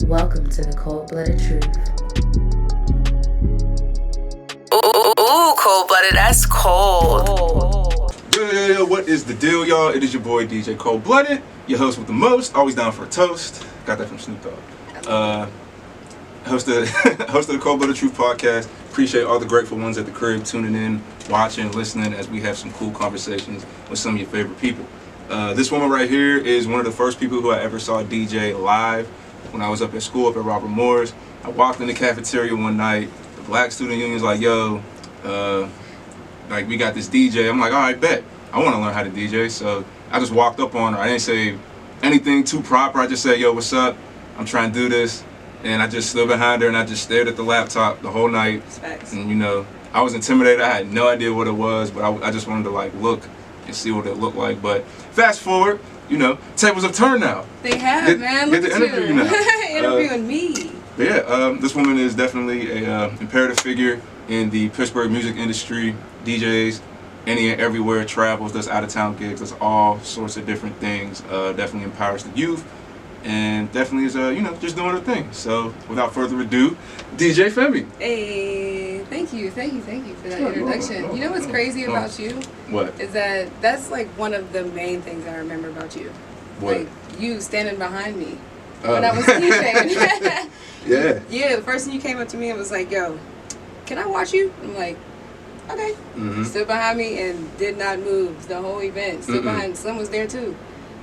Welcome to the Cold-Blooded Truth. Ooh, cold-blooded, that's cold. Yo, what is the deal, y'all? It is your boy, DJ Cold-Blooded, your host with the most, always down for a toast. Got that from Snoop Dogg. Host of the Cold-Blooded Truth podcast. Appreciate all the grateful ones at the crib tuning in, watching, listening as we have some cool conversations with some of your favorite people. This woman right here is one of the first people who I ever saw DJ live when I was up at school, up at Robert Moore's. I walked in the cafeteria one night. The Black Student Union's like, yo, we got this DJ. I'm like, all right, bet. I want to learn how to DJ. So I just walked up on her. I didn't say anything too proper. I just said, yo, what's up? I'm trying to do this. And I just stood behind her and I just stared at the laptop the whole night. Facts. And, I was intimidated. I had no idea what it was, but I just wanted to, look and see what it looked like. But fast forward, tables have turned now. They have, man. Look get at the interview you. now. Interviewing me. But yeah, this woman is definitely a imperative figure in the Pittsburgh music industry. DJs, any and everywhere, travels, does out-of-town gigs, does all sorts of different things. Definitely empowers the youth, and definitely is, just doing her thing. So, without further ado, DJ Femi. Hey, thank you for that introduction. You know what's crazy about you? What? Is that that's like one of the main things I remember about you. What? Like you standing behind me when I was DJing. Yeah. Yeah, the first thing you came up to me and was like, yo, can I watch you? I'm like, okay. Mm-hmm. Stood behind me and did not move the whole event. Stood behind. Slim was there too.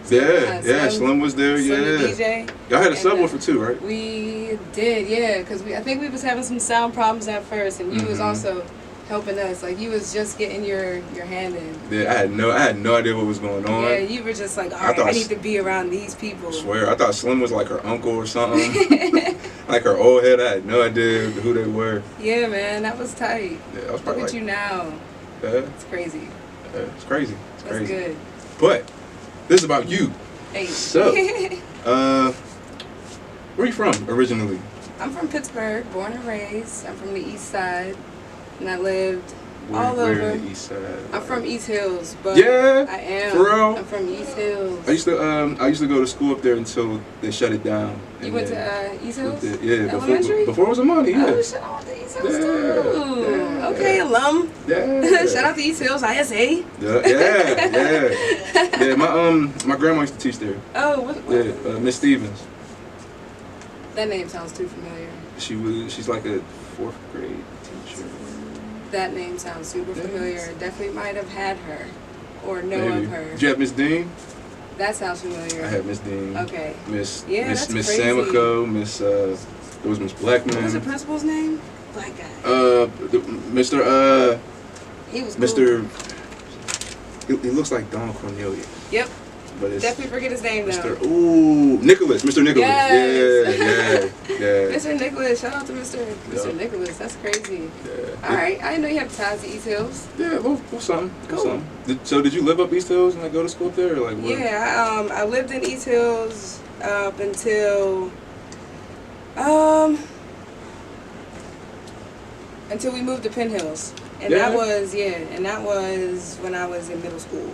Slim was there. Slim yeah. the DJ. Y'all had a subwoofer too, right? We did, yeah, because I think we was having some sound problems at first, and you was also helping us. Like you was just getting your hand in. Yeah, I had no idea what was going on. Yeah, you were just like, all right, I need to be around these people. I swear, I thought Slim was like her uncle or something. Like her old head. I had no idea who they were. Yeah, man, that was tight. Yeah, I was Look at you now. Yeah. It's crazy. Yeah, it's crazy. That's good. But this is about you. Hey. So, where are you from originally? I'm from Pittsburgh, born and raised. I'm from the East Side, and I lived all where over. in the East Side? I'm from East Hills, but yeah, I am. For real? I'm from East Hills. I used to go to school up there until they shut it down. You went to East Hills? Yeah, Elementary? before it was a money. Yeah. Oh, shout out to East Hills too. Yeah. Okay, alum. Yeah. Shout out to East Hills, ISA. Yeah. My grandma used to teach there. Oh, what? Yeah, Miss Stevens. That name sounds too familiar. She's like a 4th grade teacher. That name sounds super familiar. Definitely might have had her or know Maybe. of her. Did you have Miss Dean? That sounds familiar. I had Miss Dean. Okay. Miss that's crazy. Samico, there was Miss Blackman. What was the principal's name? Black guy. Mr. He was cool. Mr. He looks like Don Cornelius. Yep. But it's Definitely forget his name though. Nicholas. Mr. Nicholas. Yes. Yeah. Mr. Nicholas. Shout out to Mr. Nicholas. That's crazy. Yeah. All right. I didn't know you have ties to East Hills. Yeah, well something. Cool. So did you live up East Hills and go to school up there, or like what? Yeah. I lived in East Hills up until we moved to Penn Hills, and that was when I was in middle school.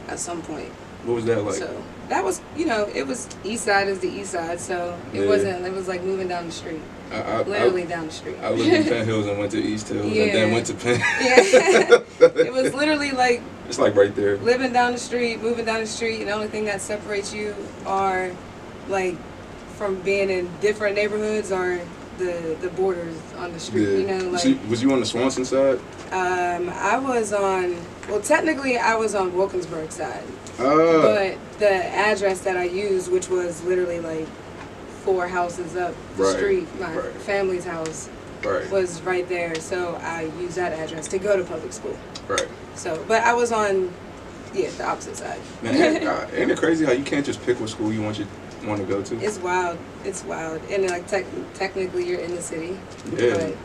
At some point. What was that like? So that was, it was East Side is the East Side, so it wasn't. It was like moving down the street, literally down the street. I lived in Penn Hills and went to East Hills and then went to Penn. Yeah, it was literally like it's like right there. Living down the street, moving down the street, and the only thing that separates you are like from being in different neighborhoods are the borders on the street. So, was you on the Swanson side? I was technically I was on Wilkinsburg side. Oh. But the address that I used, which was literally like 4 houses up the street, my family's house was right there. So I used that address to go to public school. Right. So, but I was on, the opposite side. Man, ain't it crazy how you can't just pick what school you want to go to? It's wild. And like technically you're in the city. Yeah. But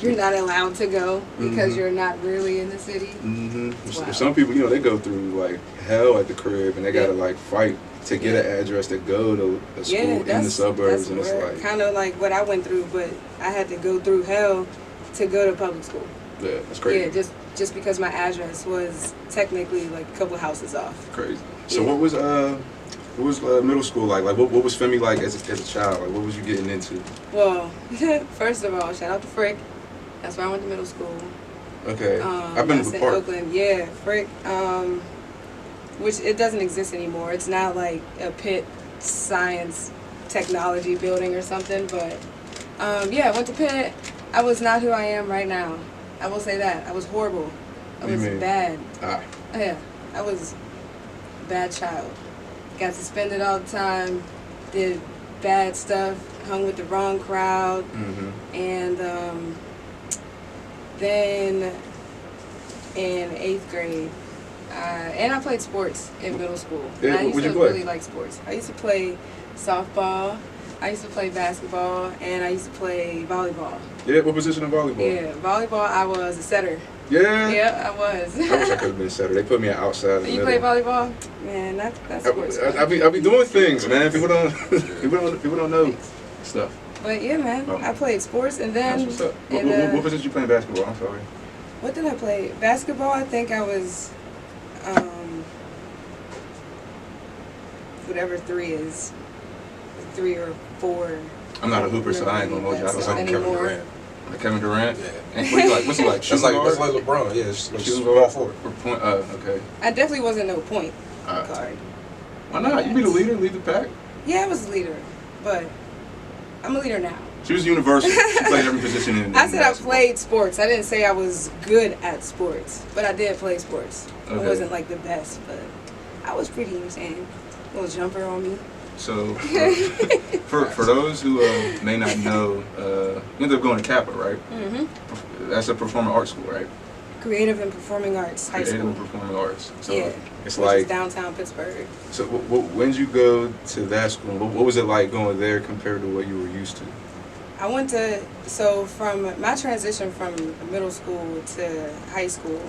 you're not allowed to go because you're not really in the city. Mm-hmm. Some people, they go through like hell at the crib and they gotta like fight to get an address to go to a school in the suburbs, and it's like kind of like what I went through, but I had to go through hell to go to public school. Yeah, that's crazy. Yeah, just because my address was technically like a couple houses off. Crazy. So what What was middle school like? Like, what was Femi like as a child? Like, what was you getting into? Well, first of all, shout out to Frick. That's where I went to middle school. Okay. I've been to the park. Oakland. Yeah, Frick. Which it doesn't exist anymore. It's not like a Pitt science technology building or something. But yeah, I went to Pitt. I was not who I am right now. I will say that. I was horrible. I was bad. Ah. Yeah, I was a bad child. Got suspended all the time. Did bad stuff. Hung with the wrong crowd. Mm-hmm. And then in 8th grade, and I played sports in middle school. Yeah, I used what'd to you play? really like sports. I used to play softball. I used to play basketball, and I used to play volleyball. Yeah, what position in volleyball? Yeah, volleyball. I was a setter. Yeah. Yeah, I was. I wish I could have been a setter. They put me outside. You play volleyball? Man, that's sports. I be doing things, man. People don't know stuff. But yeah, man, I played sports, and then That's what's up. What position you play in basketball? I'm sorry. What did I play? Basketball. I think I was, whatever 3 is, 3 or 4. I'm not a hooper, so I ain't gonna hold you. I don't like Kevin Durant. Like Kevin Durant? Yeah. And what you like? What's he like? That's like LeBron. Yeah, it's like Shooting small guard? forward. Or point? Okay. I definitely wasn't no point guard. Why not? You be the leader, lead the pack. Yeah, I was a leader, but I'm a leader now. She was universal. She played every position in I said basketball. I played sports. I didn't say I was good at sports, but I did play sports. Okay. I wasn't like the best, but I was pretty insane. Little jumper on me. So, for those who may not know, you ended up going to Kappa, right? Mm-hmm. That's a performing arts school, right? Creative and Performing Arts High Creative School. and Performing Arts. So Yeah, it's which like is downtown Pittsburgh. So when did you go to that school? What was it like going there compared to what you were used to? I went to, so from my transition from middle school to high school,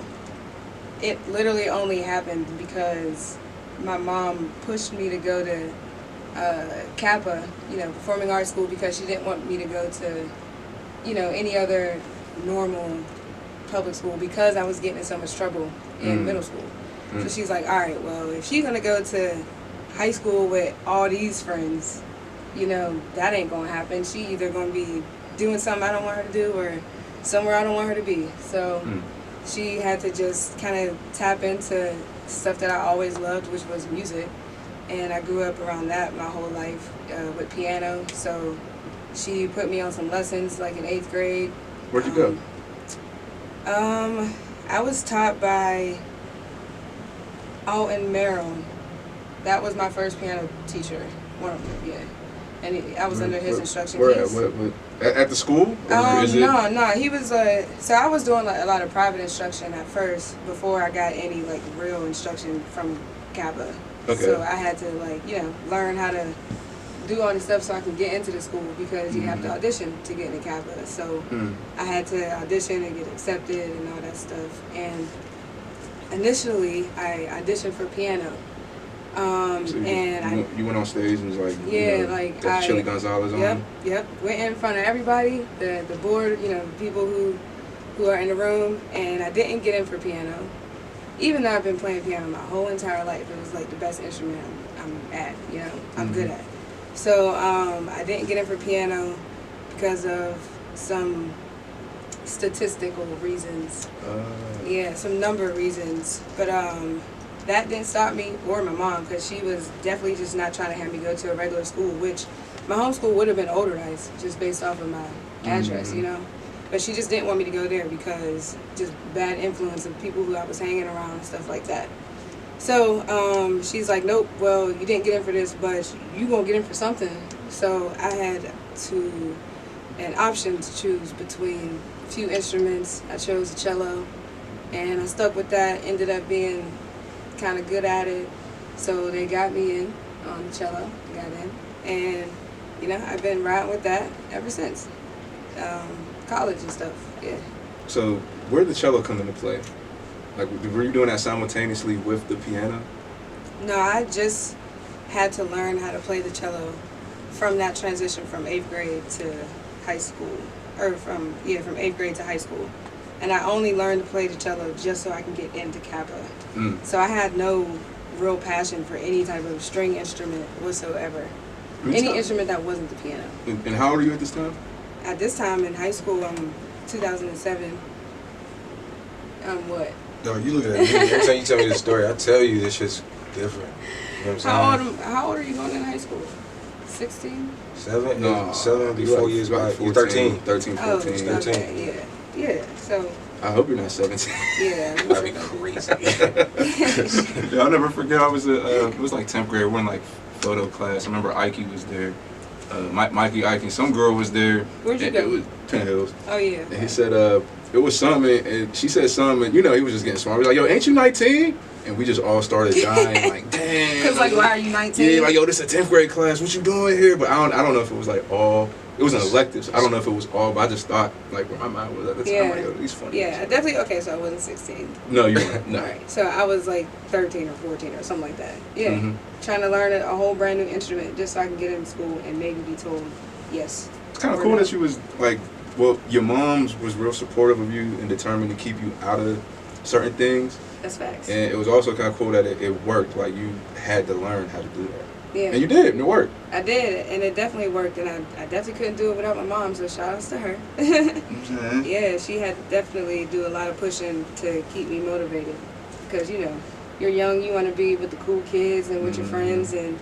it literally only happened because my mom pushed me to go to Kappa, performing arts school, because she didn't want me to go to, any other normal public school because I was getting in so much trouble in middle school. So she's like, all right, well, if she's going to go to high school with all these friends, that ain't going to happen. She either going to be doing something I don't want her to do or somewhere I don't want her to be. So she had to just kind of tap into stuff that I always loved, which was music. And I grew up around that my whole life with piano. So she put me on some lessons like in 8th grade. Where'd you go? I was taught by Alton Merrill. That was my first piano teacher. One of them, yeah. And I was under his instruction. Where at the school? No. He was so I was doing a lot of private instruction at first before I got any like real instruction from Kappa. Okay. So I had to learn how to do all this stuff so I could get into the school, because you have to audition to get into Kappa. So I had to audition and get accepted and all that stuff. And initially I auditioned for piano. So you went on stage and was like, got Chili Gonzalez on. Yep. Went in front of everybody, the board, people who are in the room, and I didn't get in for piano. Even though I've been playing piano my whole entire life, it was like the best instrument I'm at, I'm good at. So I didn't get in for piano because of some statistical reasons. Some number of reasons. But that didn't stop me or my mom, because she was definitely just not trying to have me go to a regular school, which my home school would have been Olderice, just based off of my address, But she just didn't want me to go there because just bad influence of people who I was hanging around and stuff like that. So she's like, nope, well, you didn't get in for this, but you gonna get in for something. So I had an option to choose between a few instruments. I chose the cello, and I stuck with that, ended up being kind of good at it. So they got me in on the cello, got in, and I've been riding with that ever since. College and stuff, yeah. So where did the cello come into play? Like, were you doing that simultaneously with the piano? No, I just had to learn how to play the cello from that transition from 8th grade to high school, or from 8th grade to high school. And I only learned to play the cello just so I can get into Kappa. So I had no real passion for any type of string instrument whatsoever. Any Any time. instrument that wasn't the piano. And how old are you at this time? At this time in high school, 2007. What? Yo, you look at me. Every time you tell me this story, I tell you this shit's different. You know what I'm saying? How old are you going in high school? 16? 7? No, 7 be you 4 like- years you like back. You're 13. 13, 14. 13. Okay, yeah. So, I hope you're not 17. yeah. That'd be crazy. Yeah, I'll never forget. I was it was like 10th grade. We're in like photo class. I remember Ike was there. Mikey, Ike, and some girl was there. Where'd you and go? It was Penn Hills. Oh, yeah. And he said, it was something, and she said something, and, you know, he was just getting smart. He was like, yo, ain't you 19? And we just all started dying, like, damn. Because, like, why are you 19? Yeah, like, yo, this is a 10th grade class. What you doing here? But I don't know if it was, like, all. It was an elective, so I don't know if it was all, but I just thought, like, where my mind was at the time, Yeah. like, yo, these funny. Yeah, definitely. Okay, so I wasn't 16. No, you weren't. No. Right. So I was like 13 or 14 or something like that. Yeah. Mhm. Trying to learn a whole brand new instrument just so I can get into school and maybe be told yes. It's kind of or cool no. that you was, like, well, your mom's was real supportive of you and determined to keep you out of certain things. That's facts. And it was also kind of cool that it worked. Like, you had to learn how to do that. Yeah. And you did, and it worked. I did, and it definitely worked, and I definitely couldn't do it without my mom, so shout outs to her. Yeah, she had to definitely do a lot of pushing to keep me motivated. Because, you know, you're young, you want to be with the cool kids and with your friends, and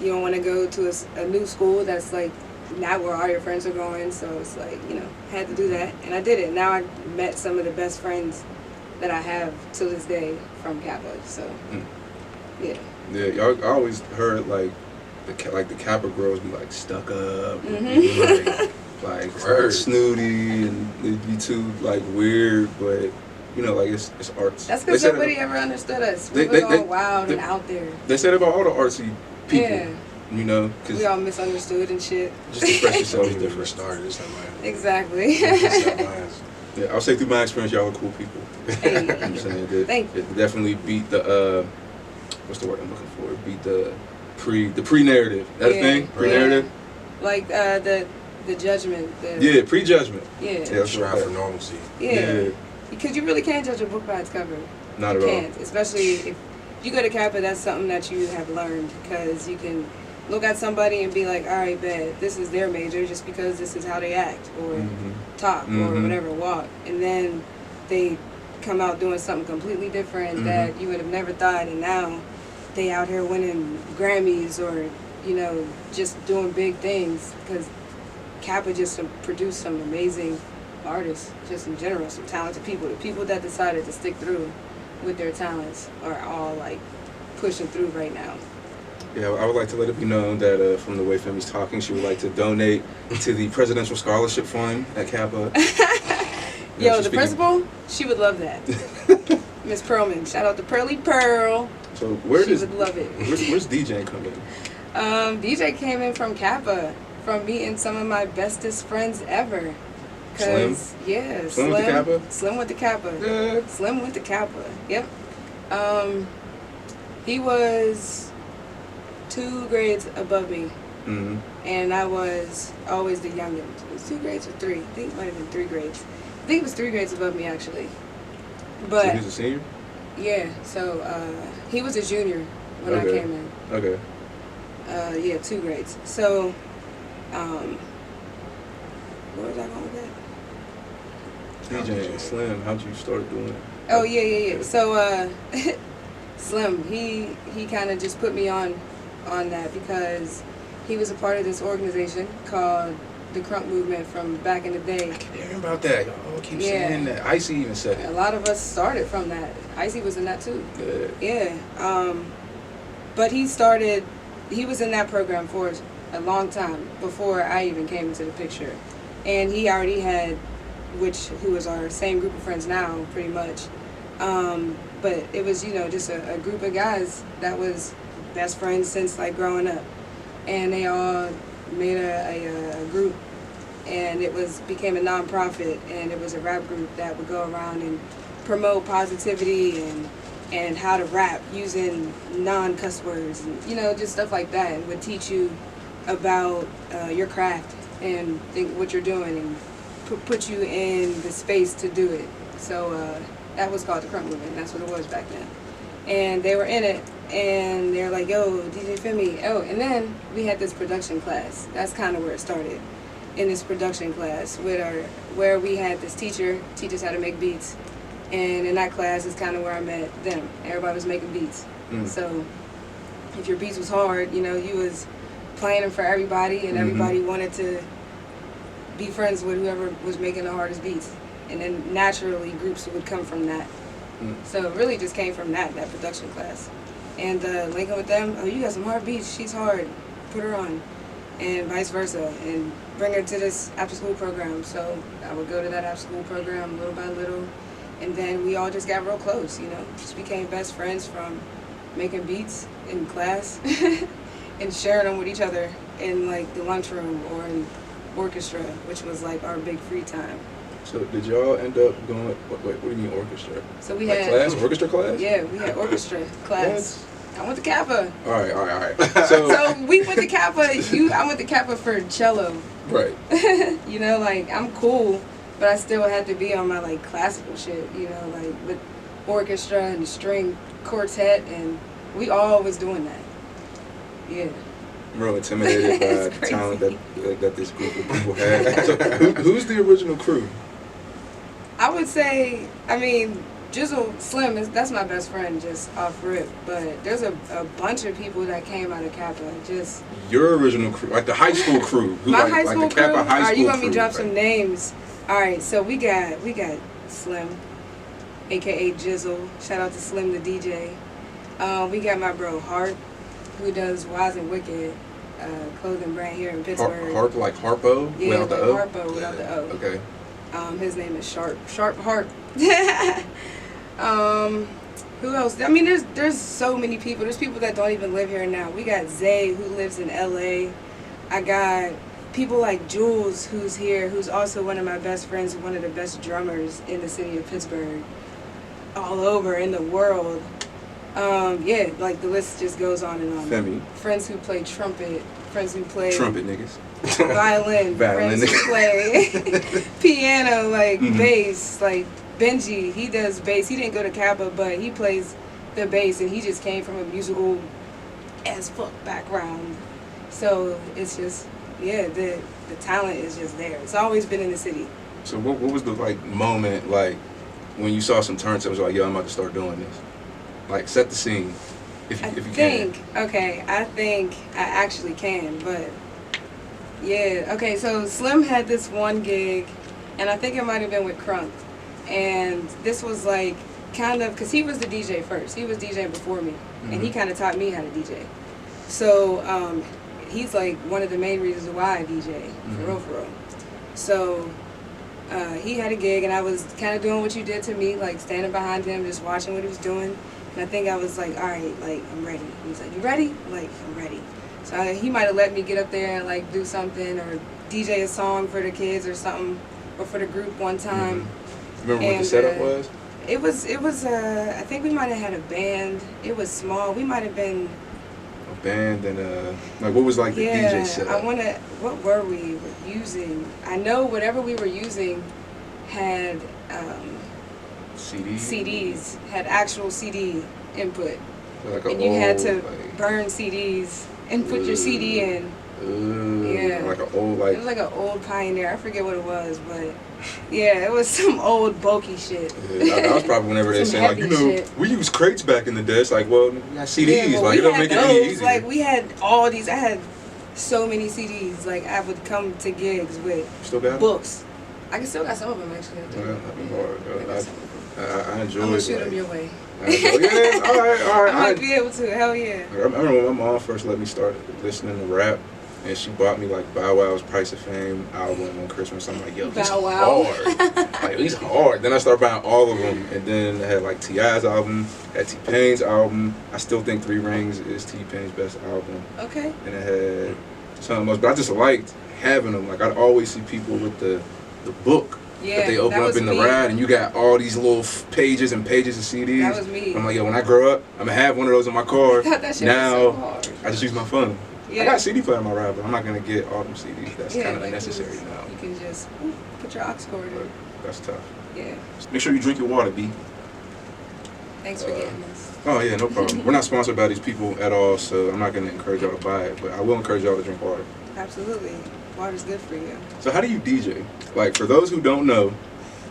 you don't want to go to a new school that's like not where all your friends are going, so it's like, you know, had to do that, and I did it. Now I met some of the best friends that I have to this day from Kappa, so, yeah. Yeah, y'all. I always heard like the Kappa girls be like stuck up, Mhm. like Word. snooty, and they'd be too like weird. But you know, like it's arts. That's They because said nobody it- ever understood us. They- We were they- all wild they- and out there. They said about all the artsy people. Yeah. You know, because We all misunderstood and shit. just express So yourself it's different different. started. It's not mine. Exactly. It's not mine. Yeah, I'll say through my experience, y'all are cool people. Hey. I'm saying that Thank you. it definitely beat the what's the word I'm looking for? It beat the pre-narrative. That Yeah. thing? Pre-narrative? Like the judgment. Yeah, pre-judgment. Yeah. that's Strive right. for normalcy. Yeah. Because you really can't judge a book by its cover. Not You at all. can't. Especially if you go to Kappa, that's something that you have learned, because you can look at somebody and be like, all right, bet, this is their major just because this is how they act or talk or Mhm. whatever, walk. And then they come out doing something completely different that you would have never thought, and now they out here winning Grammys or, you know, just doing big things, because Kappa just produced some amazing artists, just in general, some talented people. The people that decided to stick through with their talents are all like pushing through right now. Yeah, I would like to let it be known that from the way Femi's talking, she would like to donate to the Presidential Scholarship Fund at Kappa. Yo, she's the principal, she would love that. Miss Pearlman, shout out to Pearly Pearl. So where She does would love it. where's DJing come in? DJ came in from Kappa, from meeting some of my bestest friends ever. Slim? Yeah, Slim went to Kappa? Slim went to Kappa. Yeah. Slim went to Kappa. Yep. He was 2 grades above me, Mm-hmm. and I was always the youngest. It was 2 grades or 3. I think it might have been 3 grades. I think it was 3 grades above me, actually. But So he's a senior? yeah, so he was a junior when I Okay. came in. Okay. Yeah, 2 grades. So, where was I going with that? DJing, Slim, how'd you start doing it? Oh yeah. So Slim, he kind of just put me on that, because he was a part of this organization called the Crunk Movement from back in the day. I keep hearing about that. Y'all keep Yeah. saying that. Icy even said A it. lot of us started from that. Icy was in that too. Yeah. Yeah. But he was in that program for a long time before I even came into the picture. And he already had, who is our same group of friends now, pretty much. But it was, just a group of guys that was best friends since like growing up. And they all made a group, and it became a non-profit, and it was a rap group that would go around and promote positivity and how to rap using non-cuss words, and just stuff like that, and would teach you about your craft and what you're doing, and put you in the space to do it. So that was called the Crunk Movement. That's what it was back then. And they were in it, and they're like, yo, DJ Femi. Oh, and then we had this production class. That's kind of where it started. In this production class where we had this teacher teach us how to make beats. And in that class is kind of where I met them. Everybody was making beats. So if your beats was hard, you know, you was playing them for everybody, and everybody wanted to be friends with whoever was making the hardest beats. And then naturally groups would come from that. So it really just came from that production class. And linking with them, oh, you got some hard beats, she's hard, put her on. And vice versa, and bring her to this after school program. So I would go to that after school program little by little, and then we all just got real close, you know, just became best friends from making beats in class and sharing them with each other in like the lunchroom or in orchestra, which was like our big free time. So did y'all end up going, what do you mean orchestra? So we like had orchestra class? Yeah, we had orchestra class. I went to Kappa. All right. So we went to Kappa. I went to Kappa for cello. Right. You know, like I'm cool, but I still had to be on my like classical shit. You know, like with orchestra and string quartet, and we all was doing that. Yeah. I'm real intimidated by the talent that this group of people had. So who's the original crew? I would say, I mean, Jizzle Slim, that's my best friend just off rip, but there's a bunch of people that came out of Kappa. Just your original crew, like the high school crew. Who my like, high school like the crew? Kappa high school you want me crew, to drop some names? Alright, so we got Slim, aka Jizzle. Shout out to Slim the DJ. We got my bro Hart, who does Wise and Wicked clothing brand here in Pittsburgh. Harp like Harpo? Yeah, without the O? Harpo without the O. Okay. His name is Sharp Hart. Who else? I mean, there's so many people. There's people that don't even live here now. We got Zay, who lives in LA. I got people like Jules, who's here, who's also one of my best friends, one of the best drummers in the city of Pittsburgh, all over in the world. Yeah, like the list just goes on and on. Femi. Friends who play trumpet, friends who play Trumpet niggas. Violin, friends who play piano, like bass, like Benji, he does bass. He didn't go to Kappa, but he plays the bass, and he just came from a musical as fuck background. So it's just, yeah, the talent is just there. It's always been in the city. So what was the like moment like when you saw some turntables like, yo, I'm about to start doing this? Like set the scene, if you can. I think I actually can, but yeah, okay. So Slim had this one gig, and I think it might have been with Crunk. And this was like kind of, because he was the DJ first. He was DJ before me. And he kind of taught me how to DJ. So he's like one of the main reasons why I DJ, for real. So he had a gig, and I was kind of doing what you did to me, like standing behind him, just watching what he was doing. And I think I was like, all right, like, I'm ready. He was like, you ready? I'm like, I'm ready. So he might have let me get up there and like do something or DJ a song for the kids or something, or for the group one time. Remember what the setup was? It was I think we might have had a band. It was small. We might have been a band, and like what was like the DJ setup? What were we using? I know whatever we were using had CDs, had actual CD input. Like and you had to burn CDs and put your CD in. Yeah. Like an old like. It was like an old Pioneer. I forget what it was, but yeah, it was some old bulky shit. Yeah, that was probably whenever they said like, you know, shit. We used crates back in the day. It's like, well, we got CDs. Yeah, like it don't make it any easier. Like we had all these. I had so many CDs. Like I would come to gigs with still got books. I still got some of them actually. I enjoy it. I'm gonna shoot them your way. Yeah, all right. I might be able to. Hell yeah. I remember when my mom first let me start listening to rap, and she bought me like Bow Wow's Price of Fame album on Christmas. I'm like, yo, he's hard. Like he's hard. Then I started buying all of them, and then I had like T.I.'s album, had T-Pain's album. I still think Three Rings is T-Pain's best album. Okay. And it had something else, but I just liked having them. Like I'd always see people with the book. Yeah, that they open up in the ride, and you got all these little pages and pages of CDs. That was me. I'm like, yo, when I grow up, I'm gonna have one of those in my car. That shit now, was so hard. I just use my phone. Yeah. I got a CD player in my ride, but I'm not gonna get all them CDs. That's kind of unnecessary now. You can just put your aux cord in. That's tough. Yeah. Make sure you drink your water, B. Thanks for getting this. Oh yeah, no problem. We're not sponsored by these people at all, so I'm not gonna encourage y'all to buy it, but I will encourage y'all to drink water. Absolutely. Water's good for you. So how do you DJ? Like, for those who don't know,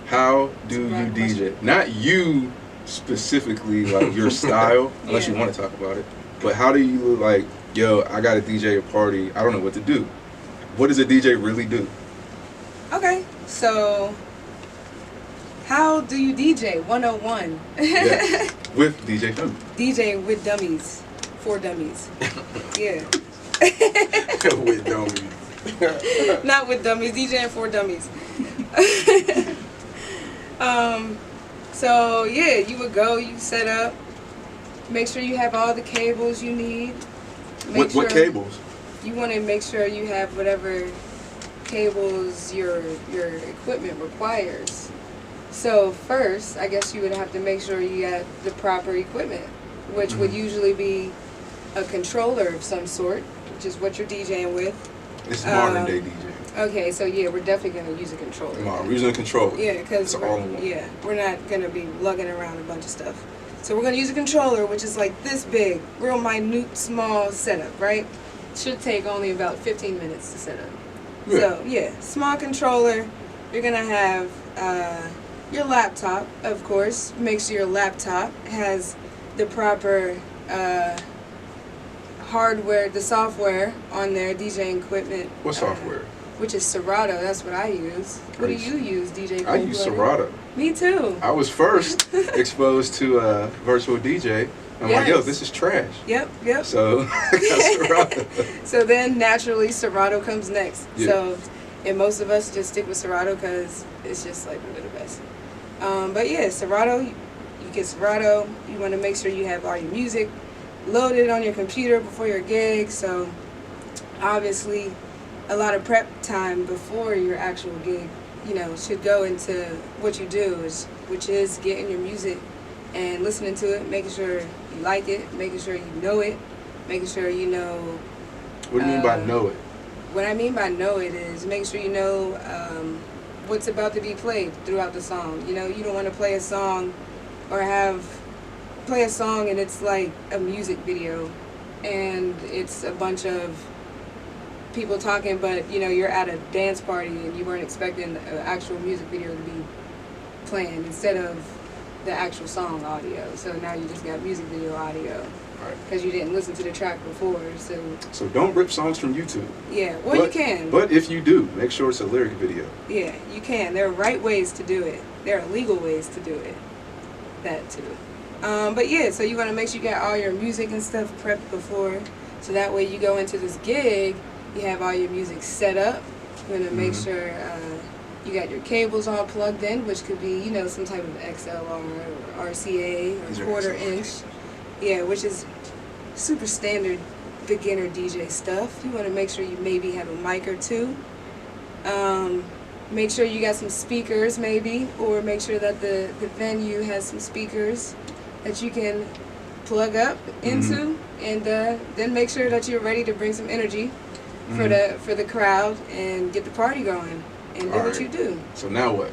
how do you Right DJ? Not you specifically, like your style, unless you want to talk about it, but how do you, like, yo, I got to DJ a party, I don't know what to do. What does a DJ really do? Okay, so how do you DJ? 101. Yeah. With DJ Femi. DJ with dummies. For dummies. Yeah. With dummies. Not with dummies, DJing for dummies. So yeah, you would go, you set up, make sure you have all the cables you need. What cables? You want to make sure you have whatever cables your equipment requires. So first, I guess you would have to make sure you got the proper equipment, which would usually be a controller of some sort, which is what you're DJing with. It's modern day DJ. Okay, so yeah, we're definitely gonna use a controller. We're using a controller. Yeah, because we're not gonna be lugging around a bunch of stuff. So we're gonna use a controller, which is like this big, real minute, small setup, right? Should take only about 15 minutes to set up. Yeah. So yeah, small controller. You're gonna have your laptop, of course. Make sure your laptop has the proper hardware, the software on there, DJing equipment. What software? Which is Serato. That's what I use. What do you use, DJ? I use Serato. Me too. I was first exposed to virtual DJ. I'm like, yo, this is trash. Yep. So I got Serato. So then naturally Serato comes next. Yeah. So, and most of us just stick with Serato because it's just like one of the best. But yeah, Serato, you get Serato. You want to make sure you have all your music loaded on your computer before your gig. So obviously a lot of prep time before your actual gig, should go into what you do, which is getting your music and listening to it, making sure you like it, making sure you know it, making sure you know. What do you mean by know it? What I mean by know it is making sure you know what's about to be played throughout the song. You don't want to play a song or play a song and it's like a music video and it's a bunch of people talking, but you're at a dance party and you weren't expecting an actual music video to be playing instead of the actual song audio. So now you just got music video audio because you didn't listen to the track before. So don't rip songs from YouTube. Yeah, well, you can. But if you do, make sure it's a lyric video. Yeah, you can. There are right ways to do it. There are legal ways to do it. That too. But yeah, so you want to make sure you got all your music and stuff prepped before, so that way you go into this gig, you have all your music set up. You want to make sure you got your cables all plugged in, which could be, some type of XLR or RCA or quarter inch. Yeah, which is super standard beginner DJ stuff. You want to make sure you maybe have a mic or two. Make sure you got some speakers maybe, or make sure that the venue has some speakers that you can plug up into, and then make sure that you're ready to bring some energy for the crowd and get the party going and do what you do. So now what?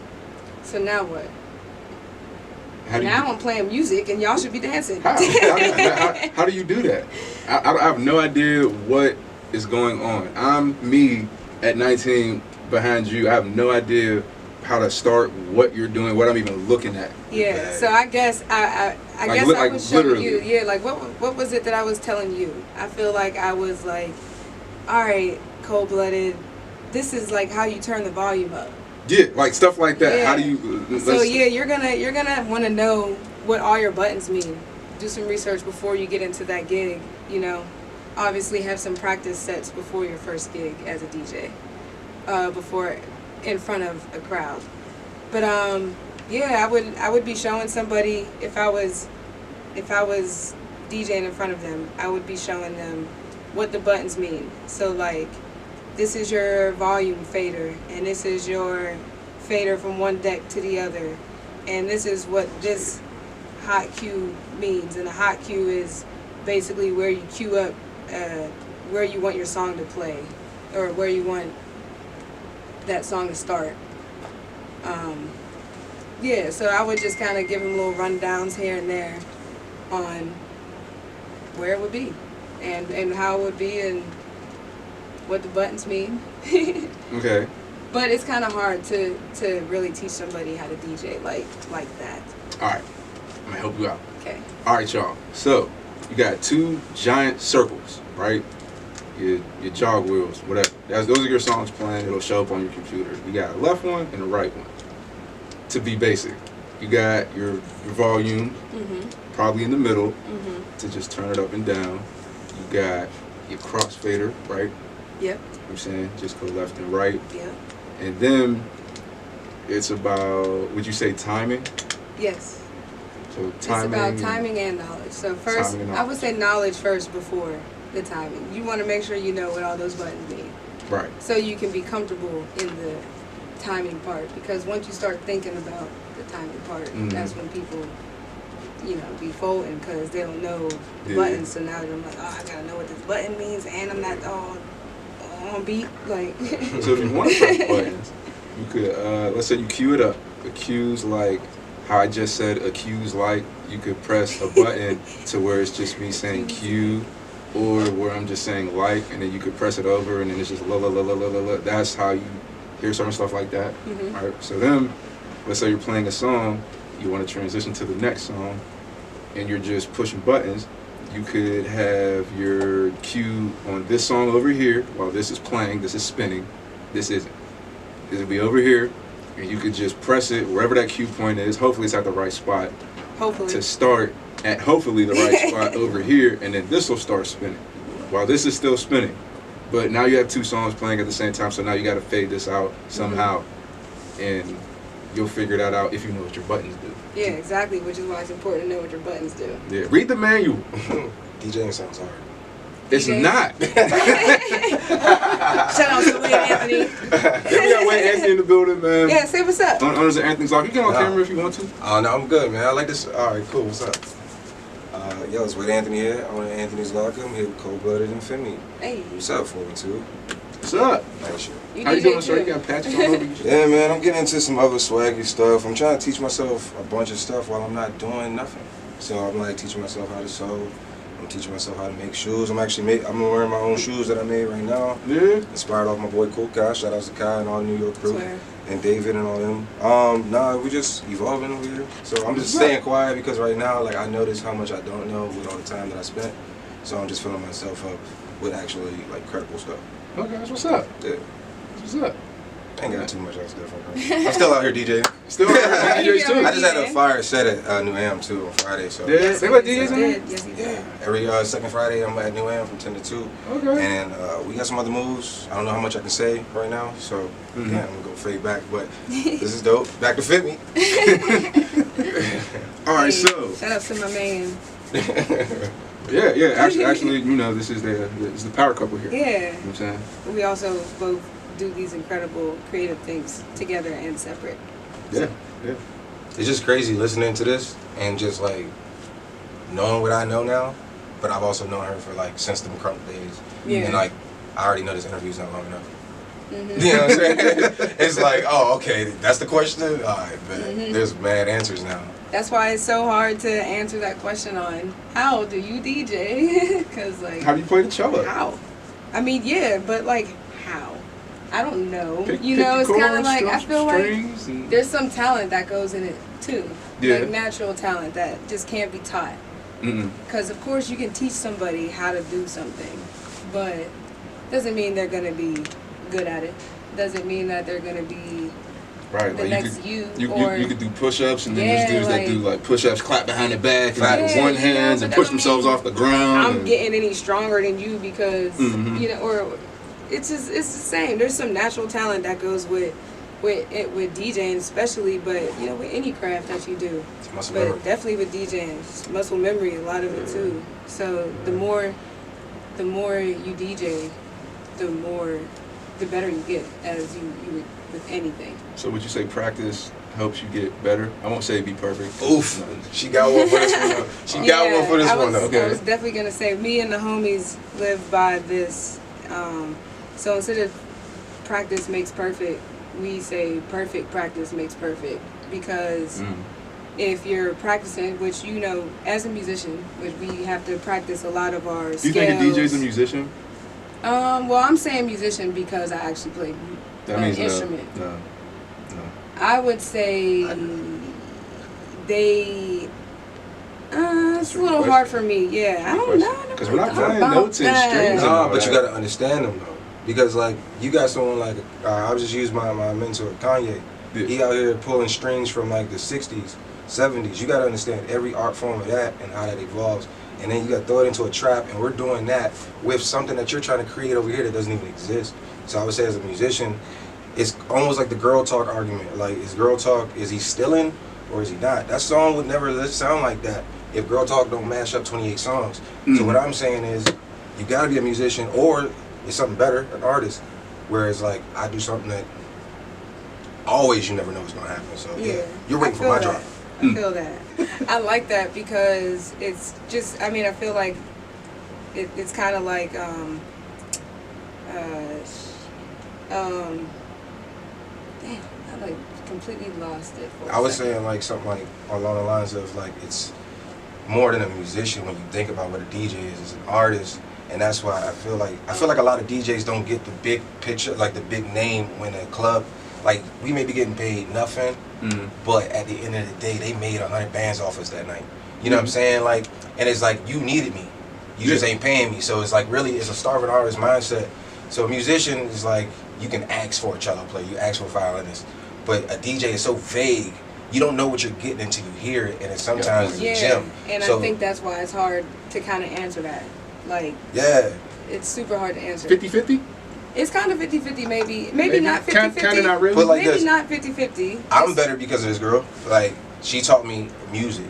Now I'm playing music and y'all should be dancing. How do you do that? I have no idea what is going on. I'm me at 19 behind you. I have no idea how to start, what you're doing, what I'm even looking at. Yeah, so I guess I was showing you. Yeah, like what was it that I was telling you? I feel like I was like, all right, Coleblooded, this is like how you turn the volume up. Yeah, like stuff like that. Yeah. How do you? So yeah, you're gonna want to know what all your buttons mean. Do some research before you get into that gig. Obviously have some practice sets before your first gig as a DJ, before in front of a crowd. But yeah, I would be showing somebody if I was DJing in front of them. I would be showing them what the buttons mean. So like, this is your volume fader, and this is your fader from one deck to the other, and this is what this hot cue means. And a hot cue is basically where you cue up where you want your song to play, or where you want that song to start. Yeah, so I would just kind of give them little rundowns here and there on where it would be and how it would be and what the buttons mean. Okay. But it's kind of hard to really teach somebody how to DJ like that. All right. I'm gonna help you out. Okay. All right, y'all. So you got 2 giant circles, right? Your jog wheels, whatever. Those are your songs playing. It'll show up on your computer. You got a left one and a right one. To be basic, you got your volume, probably in the middle, to just turn it up and down. You got your crossfader, right? Yep. You know what I'm saying? Just go left and right. Yep. And then it's about, would you say timing? Yes. So timing. It's about timing and knowledge. So first, I would say knowledge first before the timing. You want to make sure you know what all those buttons mean. Right. So you can be comfortable in the timing part, because once you start thinking about the timing part, that's when people, be folding because they don't know buttons. So now they're like, oh, I gotta know what this button means, and I'm not all on beat. Like. So if you want to press buttons, you could, let's say you cue it up. The cues like how I just said, a cue's like, you could press a button to where it's just me saying cue, or where I'm just saying like, and then you could press it over, and then it's just la la la la la la la. That's how you hear certain stuff like that. Right? So then, let's say you're playing a song, you want to transition to the next song, and you're just pushing buttons. You could have your cue on this song over here while this is playing, this is spinning, this isn't. This will be over here, and you could just press it wherever that cue point is. Hopefully it's at the right spot. Hopefully. To start at hopefully the right spot over here, and then this will start spinning while this is still spinning. But now you have 2 songs playing at the same time, so now you got to fade this out somehow, and you'll figure that out if you know what your buttons do. Yeah, exactly, which is why it's important to know what your buttons do. Yeah, read the manual. DJing sounds hard. It's DJing? not. Shout out to Wayne Anthony. Yeah, we got Wayne Anthony in the building, man. Yeah, say what's up. Owners of Anthony's Lock. You get on camera if you want to. Oh, no, I'm good, man. I like this. All right, cool. What's up? Yo, it's with Anthony here. I'm with Anthony's Lock. I'm here with Coleblooded and Femi. Hey. What's up, 412? What's up? Nice shit. How you doing, sir? You got patches all over you? Yeah, man, I'm getting into some other swaggy stuff. I'm trying to teach myself a bunch of stuff while I'm not doing nothing. So I'm like teaching myself how to sew. I'm teaching myself how to make shoes. I'm wearing my own shoes that I made right now. Yeah. Inspired off my boy Cool Kai. Shout out to Kai and all the New York crew. Swear. And David and all them. Nah, we just evolving over here. So I'm just staying quiet because right now, like, I notice how much I don't know with all the time that I spent. So I'm just filling myself up with actually, like, credible stuff. Okay, that's what's up. Yeah. That's what's up. Ain't got too much else different. Right? I'm still out here DJing. Still DJs too. I just had a fire set at New Am too on Friday. So Yeah, they let DJs in there? Yes, he did. yeah, every second Friday I'm at New Am from 10 to 2. Okay. And we got some other moves. I don't know how much I can say right now, so yeah, I'm gonna go fade back. But this is dope. Back to Femi. All right, so Shout out to my man. yeah. Actually, this is the power couple here. Yeah. You know what I'm saying? We also both do these incredible creative things together and separate. Yeah. It's just crazy listening to this and just like knowing what I know now. But I've also known her for like since the Crunk days. Yeah. And like I already know this interview's not long enough. Mm-hmm. You know what I'm saying? It's like, oh, okay, that's the question? All right, man. There's mad answers now. That's why it's so hard to answer that question on how do you DJ? Because like, How do you play the cello? how? I mean, yeah, but like how? I don't know. Pick It's kind of chords, like I feel like strings, and there's some talent that goes in it too. Yeah. Like natural talent that just can't be taught. Because of course you can teach somebody how to do something, but doesn't mean they're gonna be good at it. Doesn't mean that they're gonna be right. the Like next you or could do push-ups, and then Yeah, there's dudes that like- do like push-ups, clap behind their back, and Facts. with one Yeah, hands, but and that push don't themselves mean off the ground. I'm and- getting any stronger than you because Mhm. or it's the same. There's some natural talent that goes with DJing especially, but with any craft that you do. It's muscle But memory. definitely with DJing, it's muscle memory, a lot of it too. So the more you DJ, the better you get as you would with anything. So would you say practice helps you get better? I won't say be perfect. Oof. She got one for this one though. She got one for this I one was, though. Okay. I was definitely gonna say me and the homies live by this. So instead of practice makes perfect, we say perfect practice makes perfect. because if you're practicing, which you know, as a musician, which we have to practice a lot of our Do skills. you think a DJ's a musician? Well, I'm saying musician because I actually play That an means instrument. No. I would say they. It's a little hard for me. Yeah, I don't know. Because we're not playing notes and strings. Nah, but you gotta understand them though, because like you got someone like I'll just use my mentor Kanye. Yeah. He out here pulling strings from like the '60s, '70s. You gotta understand every art form of that and how that evolves. And then you gotta throw it into a trap, and we're doing that with something that you're trying to create over here that doesn't even exist. So I would say as a musician, it's almost like the girl talk argument. Like, is girl talk, is he stealing or is he not? That song would never sound like that if girl talk don't mash up 28 songs. So what I'm saying is, you gotta be a musician, or it's something better, an artist. Whereas like I do something that always you never know what's gonna happen. So yeah, you're waiting for my drop. I feel that. I like that because it's just, I mean, I feel like it's kind of like, damn, I like completely lost it for a I was second. saying like something like along the lines of like it's more than a musician when you think about what a DJ is. It's an artist, and that's why I feel like a lot of DJs don't get the big picture, like the big name when a club. Like, we may be getting paid nothing, but at the end of the day, they made 100 bands off us that night. You know what I'm saying? Like, and it's like, you needed me. You just ain't paying me. So it's like, really, it's a starving artist mindset. So a musician is like, you can ask for a cello player, you ask for a violinist. But a DJ is so vague, you don't know what you're getting until you hear it, and it's sometimes in the gym. And so, I think that's why it's hard to kind of answer that. Like, it's super hard to answer. 50-50? It's kind of 50-50, maybe not 50-50. Kind of not really. But like maybe this, not 50-50. I'm better because of this girl. Like, she taught me music,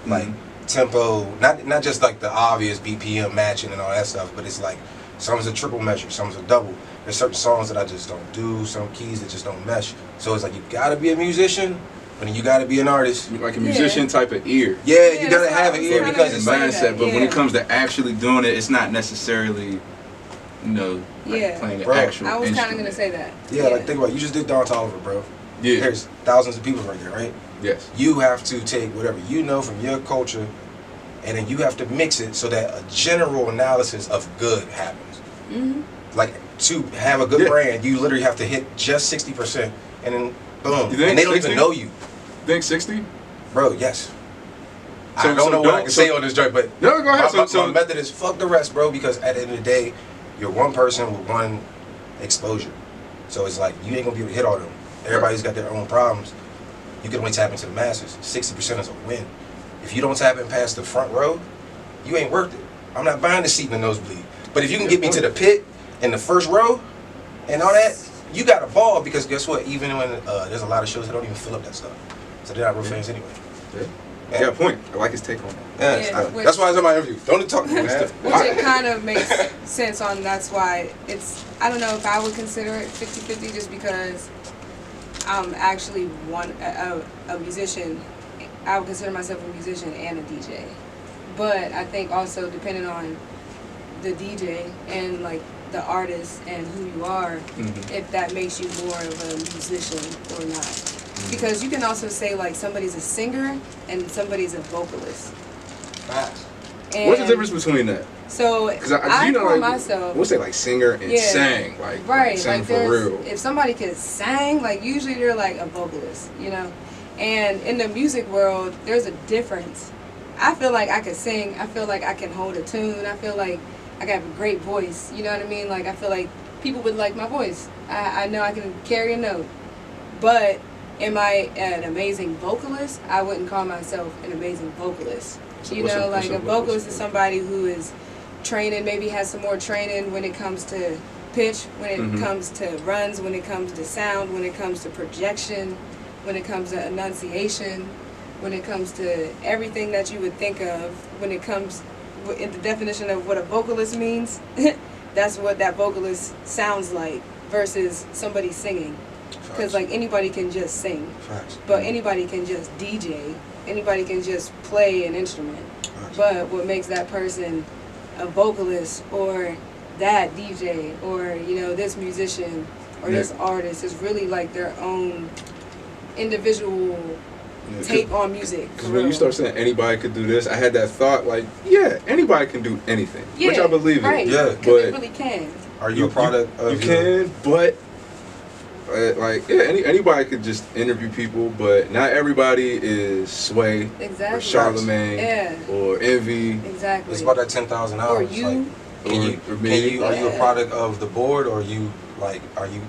like tempo, not just like the obvious BPM matching and all that stuff, but it's like some's a triple measure, some's a double. There's certain songs that I just don't do, some keys that just don't mesh. So it's like, you gotta be a musician, but then you gotta be an artist. Like a musician type of ear. Yeah, you gotta have an it's ear kinda because And it's like, mindset, but when Yeah. it comes to actually doing it, it's not necessarily, you know, like Yeah. playing an Bro, actual I was kind of instrument. going to say that. yeah, like think about it. You just did Don Tolliver, bro. Yeah. There's thousands of people right there, right? Yes. You have to take whatever you know from your culture, and then you have to mix it so that a general analysis of good happens. Like, to have a good brand, you literally have to hit just 60%, and then boom. You think And they don't 60? even know you. Think 60? Bro, yes. So- I don't so know what I don't- can so- say on this joint, but No, go ahead. my method is fuck the rest, bro, because at the end of the day, you're one person with one exposure. So it's like, you ain't gonna be able to hit all of them. Everybody's got their own problems. You can only tap into the masses. 60% is a win. If you don't tap in past the front row, you ain't worth it. I'm not buying the seat in the nosebleed. But if you can get me to the pit in the first row and all that, you got a ball, because guess what? Even when there's a lot of shows that don't even fill up that stuff. So they're not real fans anyway. You got a point. I like his take on that. Yeah, which- that's why it's in my interview. Don't talk to me, man. Which it kind of makes sense on, that's why it's, I don't know if I would consider it 50-50 just because I'm actually a musician. I would consider myself a musician and a DJ. But I think also depending on the DJ and like the artist and who you are, if that makes you more of a musician or not. Because you can also say like somebody's a singer and somebody's a vocalist. Facts. And What's the difference between that? So Because I you know, call like, myself we'll say like singer and Yeah. sang, like right, sang like for there's real. if somebody can sing, like usually they're like a vocalist, you know. And in the music world, there's a difference. I feel like I can sing. I feel like I can hold a tune. I feel like I have a great voice. You know what I mean? Like I feel like people would like my voice. I know I can carry a note. But am I an amazing vocalist? I wouldn't call myself an amazing vocalist. So You what's know, a- like what's a vocalist is vocalist? somebody who is training, maybe has some more training when it comes to pitch, when it comes to runs, when it comes to sound, when it comes to projection, when it comes to enunciation, when it comes to everything that you would think of, when it comes in the definition of what a vocalist means. That's what that vocalist sounds like versus somebody singing. Because like anybody can just sing, Facts. but anybody can just DJ, anybody can just play an instrument. But what makes that person a vocalist or that DJ or, you know, this musician or this artist is really like their own individual take on music. Because when you start saying anybody could do this, I had that thought like, yeah, anybody can do anything, Yeah, which I believe right. in. Yeah. But They really can. Are you a product of you can, but like yeah, anybody could just interview people, but not everybody is Sway Exactly. or Charlemagne Yeah. or Envy. Exactly. It's about that 10,000 hours. Or you. Or me. Are you a Yeah. product of the board, or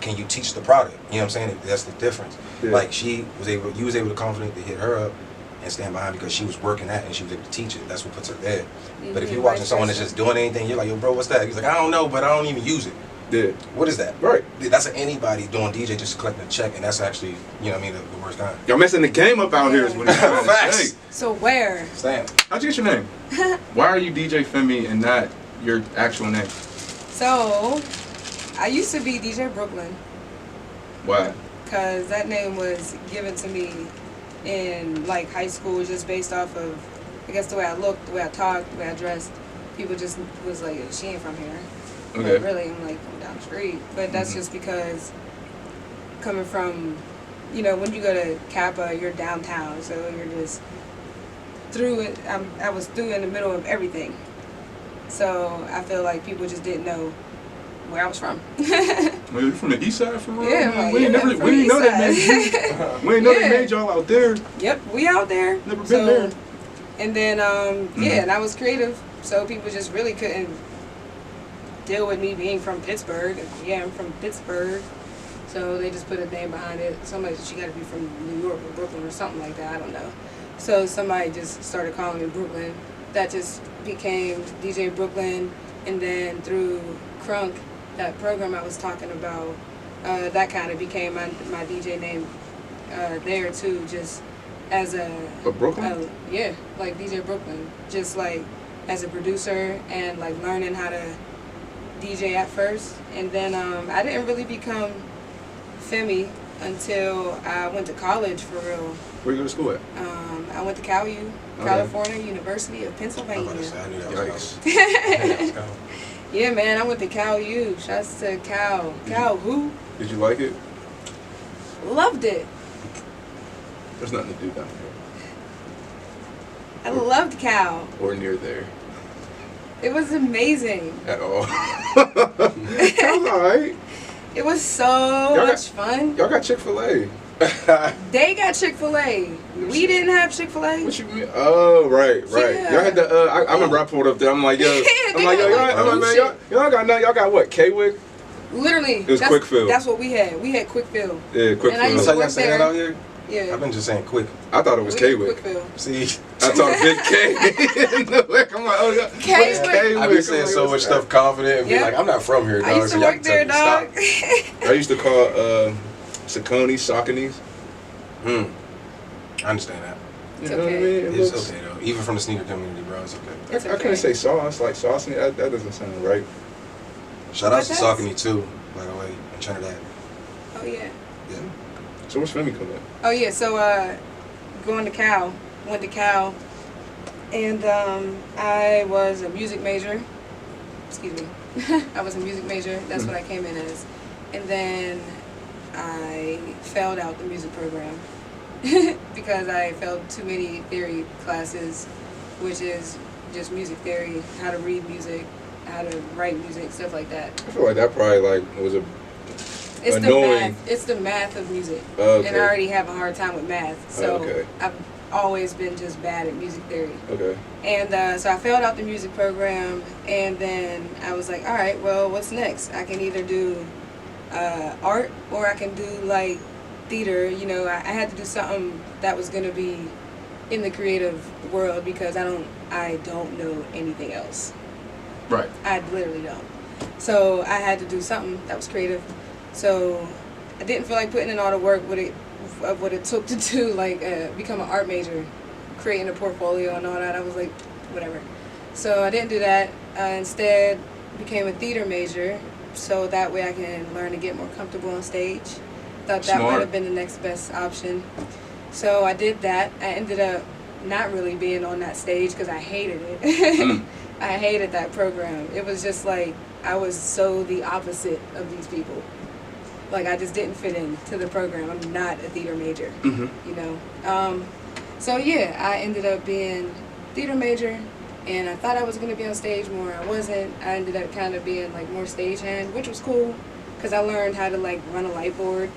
can you teach the product? You know what I'm saying? That's the difference. Yeah. Like you was able to confidently hit her up and stand behind because she was working that and she was able to teach it. That's what puts her there. But if you're watching someone that's just doing anything, you're like, yo, bro, what's that? He's like, I don't know, but I don't even use it. Yeah. What is that? Right. That's anybody doing DJ just collecting a check, and that's actually, you know what I mean, the worst kind. Y'all messing the game up out here is what it's trying to Facts. say. So where? Stand. How'd you get your name? Why are you DJ Femi and not your actual name? So, I used to be DJ Brooklyn Why? because that name was given to me in like high school just based off of, I guess, the way I looked, the way I talked, the way I dressed. People just was like, she ain't from here. Okay. But really, I'm like, I'm down the street. But that's just because coming from, you know, when you go to Kappa, you're downtown, so you're just through it. I was through in the middle of everything. So I feel like people just didn't know where I was from. Well, you from the east side for real? Yeah, man? like, We ain't yeah, never, from we ain't the know that east made side. you. We ain't know Yeah. they made y'all out there. Yep, we out there. Never been there. And then, yeah, and I was creative, so people just really couldn't deal with me being from Pittsburgh. Yeah, I'm from Pittsburgh. So they just put a name behind it. Somebody, she got to be from New York or Brooklyn or something like that. I don't know. So somebody just started calling me Brooklyn. That just became DJ Brooklyn. And then through Crunk, that program I was talking about, that kind of became my DJ name there too, just as a... But Brooklyn? Yeah, like DJ Brooklyn. Just like as a producer and like learning how to DJ at first. And then I didn't really become Femi until I went to college for real. Where you go to school at? I went to CalU, Okay. California University of I'm Pennsylvania. about to say, I knew that was Yikes. coming. I knew that was coming. Yeah, man, I went to CalU. Shouts to Cal. Cal who? Did you like it? Loved it. There's nothing to do down I loved Cal. there. Or near there. It was amazing. At all. That was alright. It was so Y'all much fun. Y'all got Chick-fil-A. They got Chick-fil-A. We didn't have Chick-fil-A. What you mean? Oh, right. Yeah. Y'all had the, I remember I pulled up there. I'm like, yo. They I'm like, yo, got, y'all, like, I'm like, man, shit. y'all got nothing. Y'all got what? K-Wick? Literally. It was quick fill. That's what we had. We had quick fill. Yeah, quick And I fill. used That's to how y'all say that out here? Yeah. I've been just saying quick. I thought it was We had K-Wick. quick fill. See, I thought Big K. In the Wick. I'm like, oh, yeah. K-Wick. What's K-Wick? I've been saying I'm like, so what's much that? stuff confident and be Yeah. like, I'm not from here, dog. I used so to y'all work can tell there, me to stop. dog. I used to call Saucony Sauconys. I understand that. It's You know what I okay. mean? It It's looks- okay though. Even from the sneaker community, bro, it's okay. It's I okay. couldn't say sauce, like sauce. That doesn't sound right. Shout out to But that's- Saucony too, by the way, in Trinidad. Oh, yeah. Yeah. So what's Femi come at? Oh, yeah. So, going to Cal. Went to Cal. And I was a music major. Excuse me. I was a music major. That's what I came in as. And then I failed out the music program because I failed too many theory classes, which is just music theory, how to read music, how to write music, stuff like that. I feel like that probably like was a It's annoying. the math. It's the math of music, Okay. and I already have a hard time with math, so Okay. I've always been just bad at music theory. Okay. And so I failed out the music program, and then I was like, all right, well, what's next? I can either do art or I can do like theater. You know, I had to do something that was gonna be in the creative world because I don't know anything else. Right. I literally don't. So I had to do something that was creative. So I didn't feel like putting in all the work what it took to do, like become an art major, creating a portfolio and all that. I was like, whatever. So I didn't do that. Instead, became a theater major, so that way I can learn to get more comfortable on stage. Thought that Smart. might have been the next best option. So I did that. I ended up not really being on that stage because I hated it. I hated that program. It was just like I was so the opposite of these people. Like, I just didn't fit into the program. I'm not a theater major, Mm-hmm. you know. So, yeah, I ended up being theater major, and I thought I was going to be on stage more. I wasn't. I ended up kind of being, like, more stagehand, which was cool, because I learned how to, like, run a light board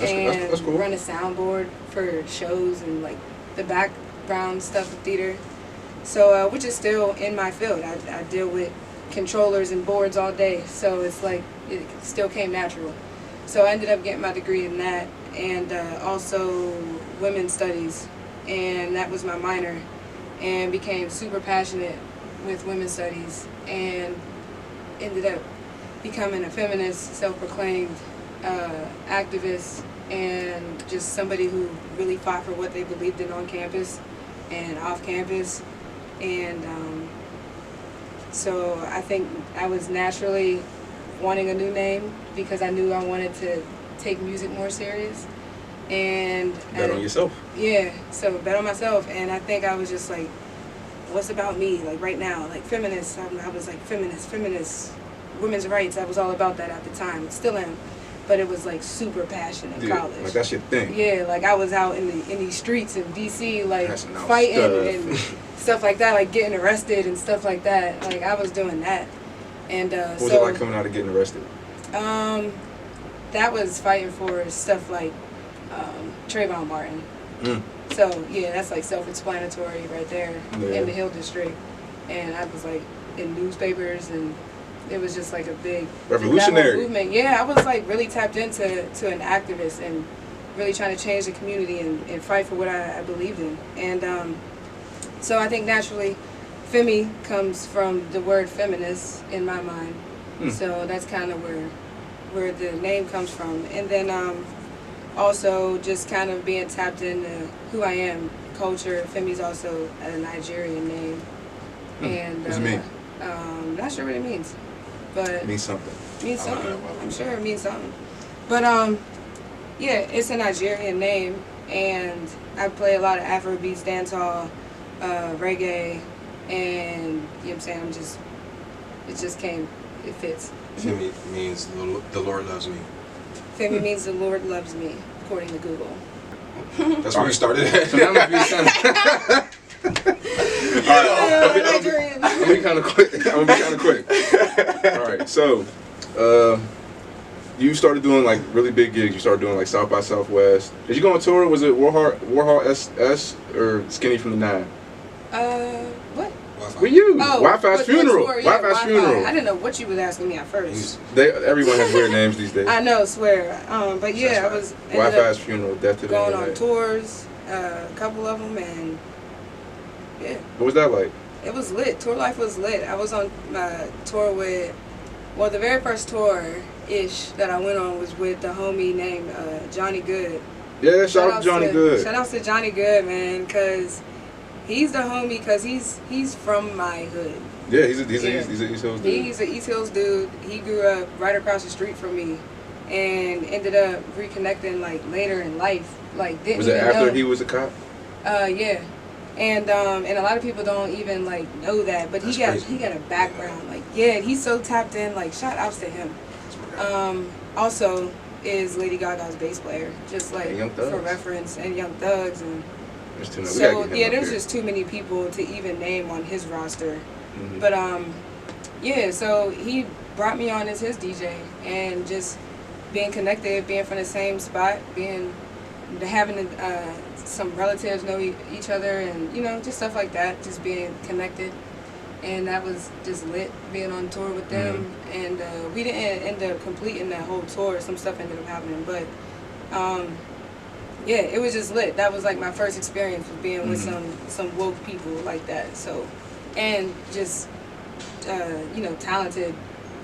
and That's cool. run a soundboard for shows and, like, the background stuff of theater. So, which is still in my field. I deal with controllers and boards all day, so it's like it still came natural. So I ended up getting my degree in that, and also women's studies, and that was my minor, and became super passionate with women's studies, and ended up becoming a feminist, self-proclaimed activist, and just somebody who really fought for what they believed in on campus and off campus. And so I think I was naturally wanting a new name because I knew I wanted to take music more serious. And Bet on yourself. Yeah, so bet on myself. And I think I was just like, what's about me? Like right now, like feminist. I was like feminist, women's rights. I was all about that at the time. Still am. But it was like super passionate in college. Like that's your thing. Yeah, like I was out in these streets in DC, like Passing out fighting stuff. and stuff like that, like getting arrested and stuff like that. Like I was doing that. And What was it like coming out of getting arrested? That was fighting for stuff like Trayvon Martin. Mm. So yeah, that's like self-explanatory right there Yeah. in the Hill District. And I was like in newspapers, and it was just like a big Revolutionary that whole movement. Yeah, I was like really tapped into an activist and really trying to change the community and fight for what I believed in. And so I think naturally Femi comes from the word feminist in my mind. So that's kind of where the name comes from. And then also just kind of being tapped into who I am, culture. Femi's also a Nigerian name. And What does it mean? Not sure what it means. But It means something. means I like something. that. I'm sure it means something. But yeah, it's a Nigerian name, and I play a lot of Afrobeats, dancehall, reggae, and you know what I'm saying. It just came. It fits. Femi means the Lord loves me. Femi means the Lord loves me, according to Google. That's where we started at. So now I'm gonna Nigerian. I'm gonna be kind of quick. All right, so you started doing like really big gigs. You started doing like South by Southwest. Did you go on tour? Was it Warhol SS or Skinny from the Nine? What? With you, Oh, Wi-Fi's what funeral. tour? Yeah, Wi-Fi's Wi-Fi. funeral. I didn't know what you was asking me at first. Everyone has weird names these days. I know, swear. But yeah, I was ended up Wi-Fi's funeral. Death to the going on internet. tours, a couple of them, and yeah, What was that like? it was lit. Tour life was lit. I was on tour with, well, the very first tour-ish that I went on was with the homie named Johnny Good. Yeah, shout out to Johnny Good. Shout out to Johnny Good, man, because he's the homie, because he's from my hood. Yeah, he's a East Hills dude. He's an East Hills dude. He grew up right across the street from me, and ended up reconnecting like later in life. Like didn't Was it even after know. he was a cop? Yeah, and a lot of people don't even like know that, but That's he got crazy. he got a background. Like yeah, he's so tapped in. Like shout outs to him. Also is Lady Gaga's bass player, just like And Young Thugs. for reference, and Young Thugs, and There's too many. We gotta so get him yeah, up there's here. just too many people to even name on his roster. Mhm. But yeah, so he brought me on as his DJ, and just being connected, being from the same spot, having some relatives know each other, and you know, just stuff like that, just being connected. And that was just lit, being on tour with them. And we didn't end up completing that whole tour. Some stuff ended up happening, but yeah, it was just lit. That was like my first experience with being with some woke people like that. So, and just you know, talented,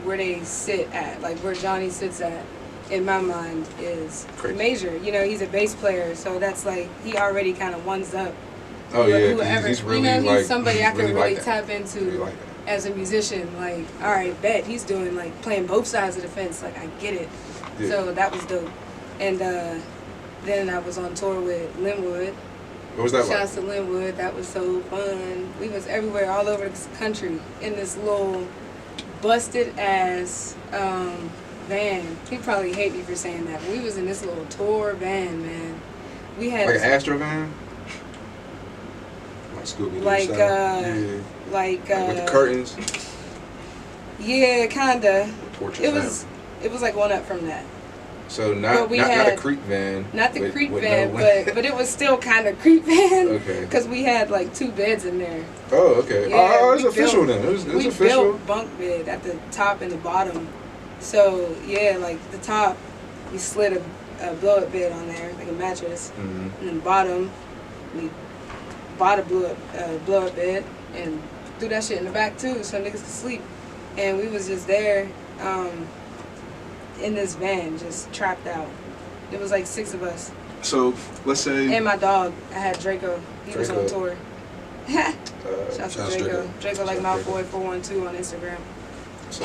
where they sit at, like where Johnny sits at, in my mind is Crazy. major. You know, he's a bass player, so that's like he already kind of ones up. Oh yeah, 'cause whoever. he's really you know, he's like somebody I could really like that. tap into Really like that. as a musician. Like, all right, bet he's doing like playing both sides of the fence. Like, I get it. Yeah. So that was dope. And then I was on tour with Linwood. What was that like? Shouts to Linwood. That was so fun. We was everywhere, all over the country, in this little busted ass van. People probably hate me for saying that. But we was in this little tour van, man. We had Like an Astro van? Like Scooby-Doo like style. Yeah. like With the curtains. yeah, kinda. Portrait It was like one up from that. So But not we not a had- creek van. Not the with- creek with van, no but it was still kind of creek van. Okay. Because we had like 2 beds in there. Oh, okay. Yeah, Oh, it's we official built- then. It was We official. built bunk bed at the top and the bottom. So yeah, like the top, we slid a blow up bed on there, like a mattress. Mhm. And then the bottom, we bought a blow up bed and threw that shit in the back too, so niggas could sleep. And we was just there, in this van, just trapped out. It was like 6 of us. So let's say And my dog, I had Draco. He was on Draco. tour. Shout out to Shouts Draco. Draco like Shout out Draco. Malfoy412 on Instagram. so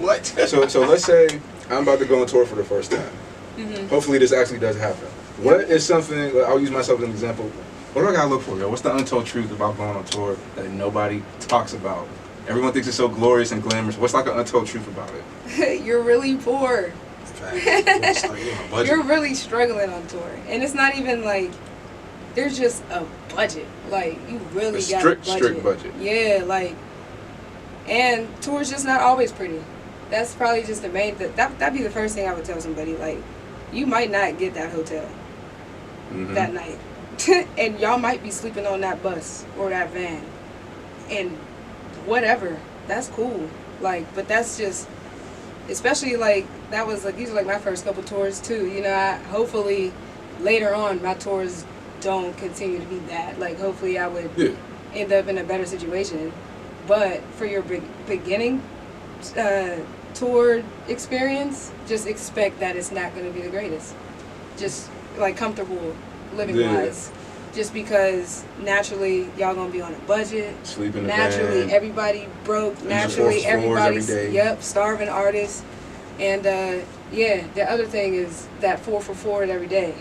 What? so let's say I'm about to go on tour for the first time. Mm-hmm. Hopefully this actually does happen. What is something, I'll use myself as an example. What do I gotta look for, yo? What's the untold truth about going on tour that nobody talks about? Everyone thinks it's so glorious and glamorous. What's like an untold truth about it? You're really poor. Fact. Start getting a budget. You're really struggling on tour. And it's not even like, there's just a budget. Like, you really A got strict, a budget. strict budget. Yeah, like, and tour's just not always pretty. That's probably just the main, that'd be the first thing I would tell somebody. Like, you might not get that hotel Mhm. that night. And y'all might be sleeping on that bus or that van. And whatever. That's cool. Like, but that's just, especially like, that was like, these are like my first couple tours too. You know, hopefully later on my tours don't continue to be that. Like, hopefully I would Yeah. end up in a better situation. But for your beginning tour experience, just expect that it's not going to be the greatest. Just like comfortable living wise. Just because naturally y'all gonna be on a budget. Sleep in the Naturally van. everybody broke. Use Naturally 4 floors everybody's every day. starving artists. And yeah, the other thing is that 4 for 4 every day.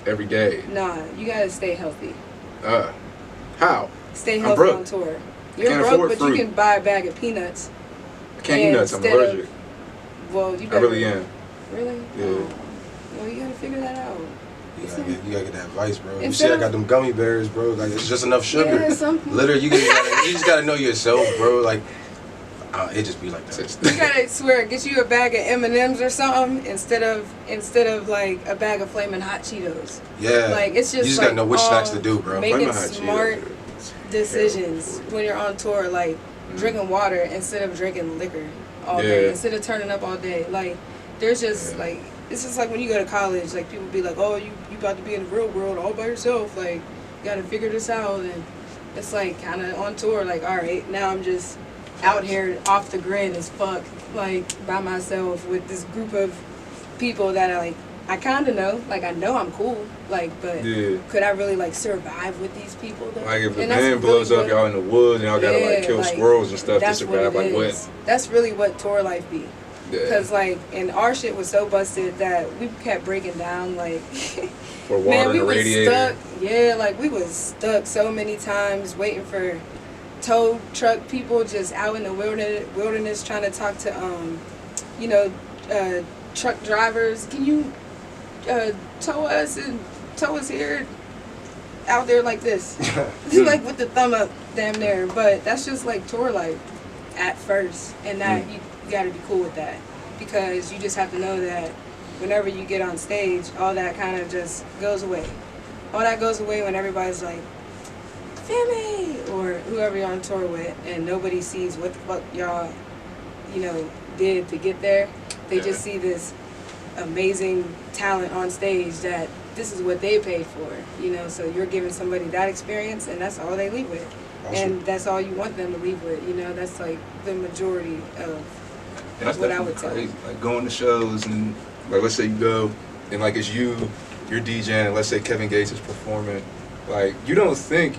Every day. Nah, you gotta stay healthy. How? Stay I'm healthy broke. on tour. I You're can't broke, afford but fruit. you can buy a bag of peanuts. I can't eat nuts. I'm instead of- allergic. Well, you I better, really am. Really? Yeah. Oh. Well, you gotta figure that out. You gotta get that vice, bro. You Instead see, I of- got them gummy bears, bro. Like, it's just enough sugar. Yeah, some- Literally, you just gotta know yourself, bro. Like, it just be like that. You gotta swear, get you a bag of M&Ms or something instead of like a bag of Flamin' Hot Cheetos. Yeah. Like, it's just you just like, gotta know which snacks to all do, bro. Making Flamin' Hot Cheetos smart is decisions terrible. when you're on tour, like drinking water instead of drinking liquor all day, Yeah. instead of turning up all day. Like, there's just like, it's just like when you go to college, like people be like, oh, you about to be in the real world all by yourself. Like, you gotta figure this out. And it's like kind of on tour, like, all right, now I'm just out here off the grid as fuck, like by myself with this group of people that I kind of know. Like, I know I'm cool, like, but Yeah. could I really like survive with these people though? Like if the And that's van blows really up, what- y'all in the woods and y'all gotta like Yeah, kill like, squirrels and stuff to that's survive. what Like it what? is. That's really what tour life be. Yeah. Cause like, and our shit was so busted that we kept breaking down. Like, For water man, in we the was radiator. stuck. Yeah, like we was stuck so many times waiting for tow truck people just out in the wilderness trying to talk to truck drivers. Can you tow us here? Out there like this, like with the thumb up, damn near. But that's just like tour life at first, and that you got to be cool with that, because you just have to know that whenever you get on stage, all that kind of just goes away. All that goes away when everybody's like, Femi, or whoever you're on tour with, and nobody sees what the fuck y'all, did to get there. They just see this amazing talent on stage that this is what they paid for, so you're giving somebody that experience, and that's all they leave with. Awesome. And that's all you want them to leave with, that's like the majority of And that's what I definitely would tell crazy. Like going to shows and like let's say you go and like it's you're DJing and let's say Kevin Gates is performing. Like you don't think,